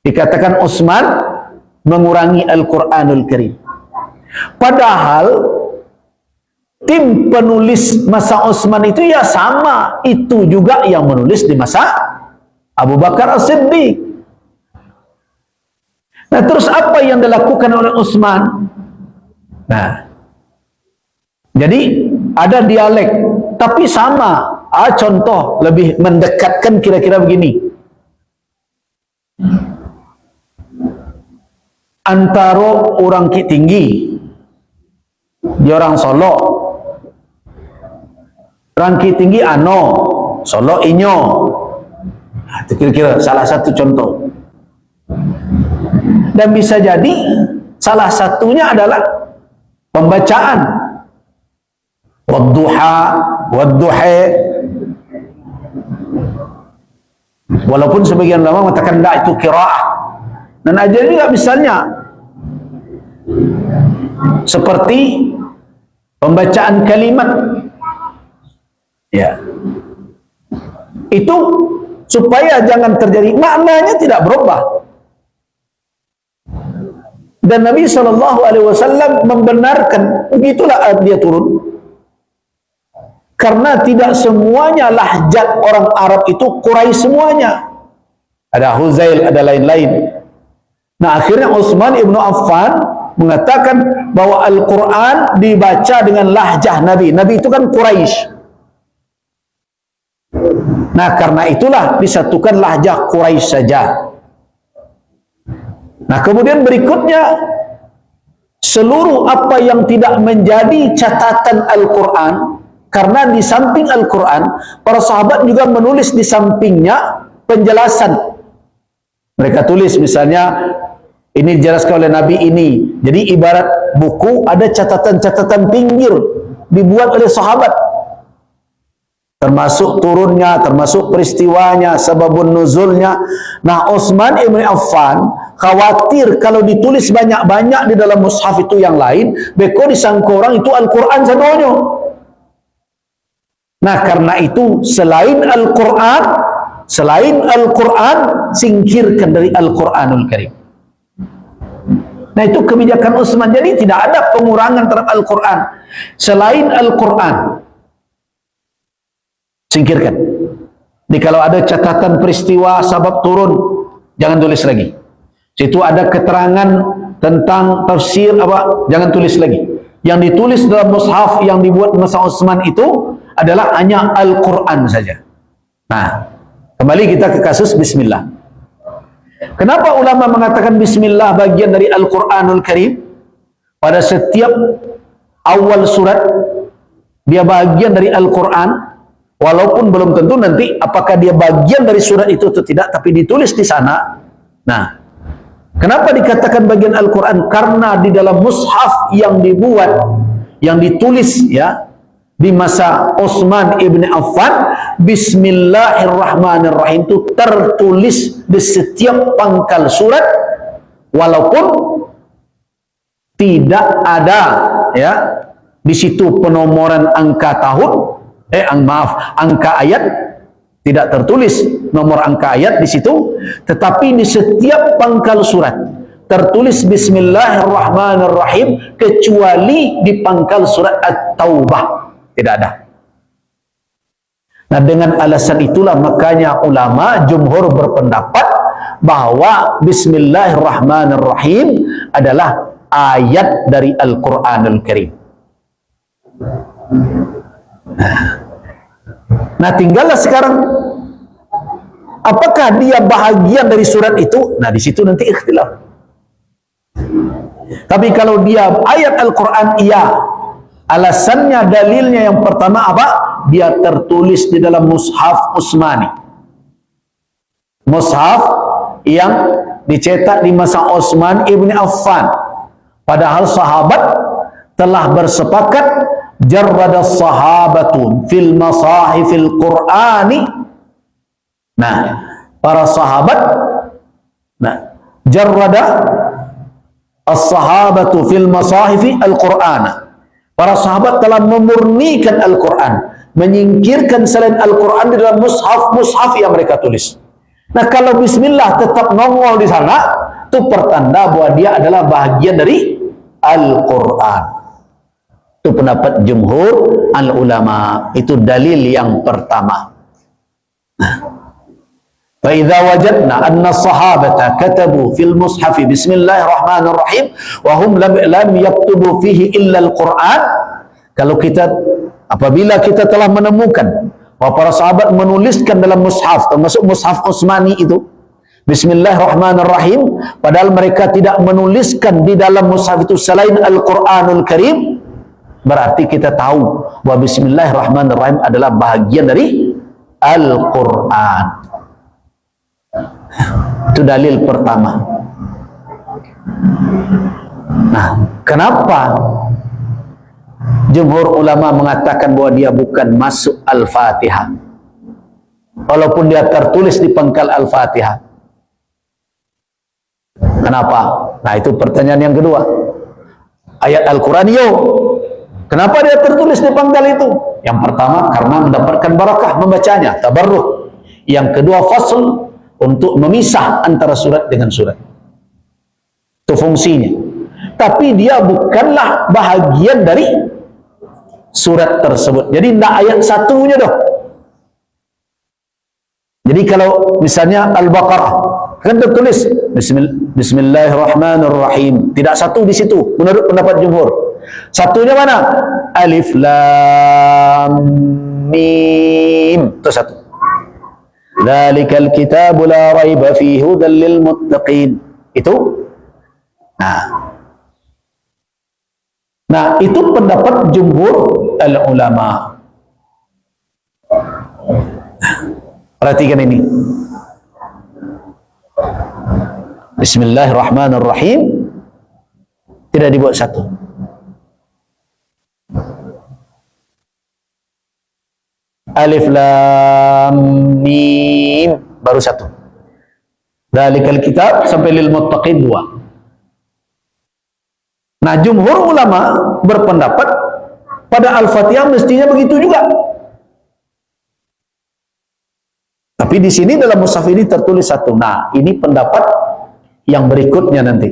Dikatakan Utsman mengurangi Al-Quranul Karim. Padahal tim penulis masa Utsman itu ya sama, itu juga yang menulis di masa Abu Bakar As-Siddiq. Nah, terus apa yang dilakukan oleh Utsman? Nah, jadi ada dialek tapi sama. Contoh lebih mendekatkan kira-kira begini. Antara orang Ki Tinggi, dia orang Solo. Orang Ki Tinggi ano, Solo inyo. Nah, itu kira-kira salah satu contoh. Dan bisa jadi salah satunya adalah pembacaan. Wadduha, wadduhe. Walaupun sebagian ulama mengatakan tidak, itu qiraah. Dan aja juga misalnya seperti pembacaan kalimat, ya, itu supaya jangan terjadi, maknanya tidak berubah. Dan Nabi SAW membenarkan, begitulah dia turun. Karena tidak semuanya lahjat orang Arab itu Quraisy semuanya. Ada Huzail, ada lain-lain. Nah, akhirnya Utsman ibnu Affan mengatakan bahwa Al-Quran dibaca dengan lahjah Nabi. Nabi itu kan Quraisy. Nah, karena itulah disatukan lahjah Quraisy saja. Nah, kemudian berikutnya, seluruh apa yang tidak menjadi catatan Al-Quran, karena di samping Al-Quran, para sahabat juga menulis di sampingnya penjelasan. Mereka tulis misalnya, ini dijelaskan oleh Nabi ini. Jadi ibarat buku, ada catatan-catatan pinggir dibuat oleh sahabat. Termasuk turunnya, termasuk peristiwanya, sababun nuzulnya. Nah, Utsman ibn Affan khawatir kalau ditulis banyak-banyak di dalam mushaf itu yang lain, beko disangka orang itu Al-Quran sadonya. Nah, karena itu selain Al-Quran, singkirkan dari Al-Quranul Karim. Nah, itu kebijakan Utsman. Jadi tidak ada pengurangan terhadap Al-Quran. Selain Al-Quran, singkirkan. Jadi kalau ada catatan peristiwa sabab turun, jangan tulis lagi. Situ ada keterangan tentang tafsir apa, jangan tulis lagi. yang ditulis dalam mushaf yang dibuat masa Utsman itu adalah hanya Al-Quran saja. Nah, kembali kita ke kasus bismillah. Kenapa ulama mengatakan bismillah bagian dari Al-Quranul Karim? Pada setiap awal surat dia bagian dari Al-Quran, walaupun belum tentu nanti apakah dia bagian dari surat itu atau tidak, tapi ditulis di sana. Nah, kenapa dikatakan bagian Al-Quran? Karena di dalam mushaf yang dibuat, yang ditulis ya di masa Utsman ibn Affan, Bismillahirrahmanirrahim itu tertulis di setiap pangkal surat, walaupun tidak ada ya di situ penomoran angka tahun, angka ayat, tidak tertulis nomor angka ayat di situ, tetapi di setiap pangkal surat tertulis Bismillahirrahmanirrahim, kecuali di pangkal surat At-Taubah tidak ada. Nah, dengan alasan itulah makanya ulama jumhur berpendapat bahwa Bismillahirrahmanirrahim adalah ayat dari Al-Quranul Karim. Nah, tinggallah sekarang apakah dia bahagian dari surat itu? Nah, di situ nanti ikhtilaf. Tapi kalau dia ayat Al-Quran, iya. Alasannya, dalilnya yang pertama apa? Dia tertulis di dalam mushaf Utsmani, mushaf yang dicetak di masa Utsman ibn Affan. Padahal sahabat telah bersepakat, jarrada sahabatun fil masahifil Qur'ani. Nah, para sahabat, nah, jarrada as-sahabatu fil masahifi al-Qur'ana. Para sahabat telah memurnikan Al-Quran, menyingkirkan selain Al-Quran di dalam mushaf yang mereka tulis. Nah, kalau bismillah tetap nongol di sana, itu pertanda bahwa dia adalah bahagian dari Al-Quran. Itu pendapat jumhur al-ulama. Itu dalil yang pertama. فَإِذَا وَجَدْنَا أَنَّ الصَّحَابَةَ كَتَبُوا فِي الْمُصْحَفِ بِسْمِ اللَّهِ الرَّحْمَنِ الرَّحِيمِ وَهُمْ لَمْ يَكْتُبُوا فِيهِ إِلَّا الْقُرْآنِ. Kalau apabila kita telah menemukan bahwa para sahabat menuliskan dalam mushaf, termasuk mushaf Utsmani itu, Bismillahirrahmanirrahim, padahal mereka tidak menuliskan di dalam mushaf itu selain Al-Quranul Karim, berarti kita tahu bahwa Bismillahirrahmanirrahim adalah bahagian dari Al-Quran. Itu dalil pertama. Nah, kenapa jumhur ulama mengatakan bahwa dia bukan masuk Al-Fatihah walaupun dia tertulis di pangkal Al-Fatihah? Kenapa? Nah, itu pertanyaan yang kedua. Ayat Al-Quran, kenapa dia tertulis di pangkal itu? Yang pertama, karena mendapatkan barakah membacanya, tabarruk. Yang kedua, fasl, untuk memisah antara surat dengan surat. Itu fungsinya. Tapi dia bukanlah bahagian dari surat tersebut. Jadi tidak ayat satunya doh. Jadi kalau misalnya Al-Baqarah kan tertulis Bismillahirrahmanirrahim, tidak satu di situ menurut pendapat jumhur. Satunya mana? Alif Lam Mim, itu satu. Dzalikal kitabu la raiba fihi hudal lil muttaqin. Itu. Nah, itu pendapat jumhur al-ulama. Perhatikan ini. Bismillahirrahmanirrahim tidak dibuat satu. Alif Lam Mim baru satu. Dzalikal kitab sampai lil muttaqin dua. Nah, jumhur ulama berpendapat pada Al-Fatihah mestinya begitu juga. Tapi di sini dalam mushaf ini tertulis satu. Nah, ini pendapat yang berikutnya nanti.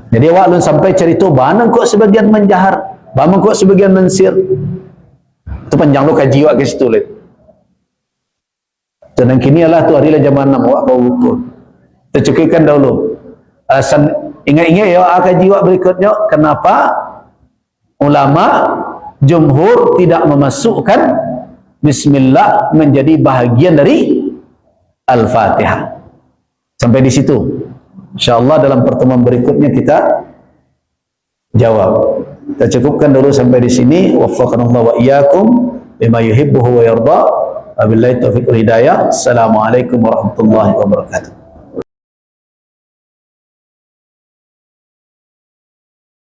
Jadi awak sampai cerita banang kok sebagian menjahar, banang kok sebagian mensir. Itu panjang lo kaji awak ke situ lihat. Dan kini adalah tu harilah zaman 6 awak bawa betul. Kita cukupkan dahulu Ingat-ingat ya akan jiwa berikutnya, kenapa ulama jumhur tidak memasukkan bismillah menjadi bahagian dari Al-Fatihah. Sampai di situ. Insyaallah dalam pertemuan berikutnya kita jawab. Kita cukupkan dulu sampai di sini. Waffaqanallahu wa iyyakum bima yuhibbu wa yarda. Wabillahi taufiq wal hidayah. Assalamualaikum warahmatullahi wabarakatuh.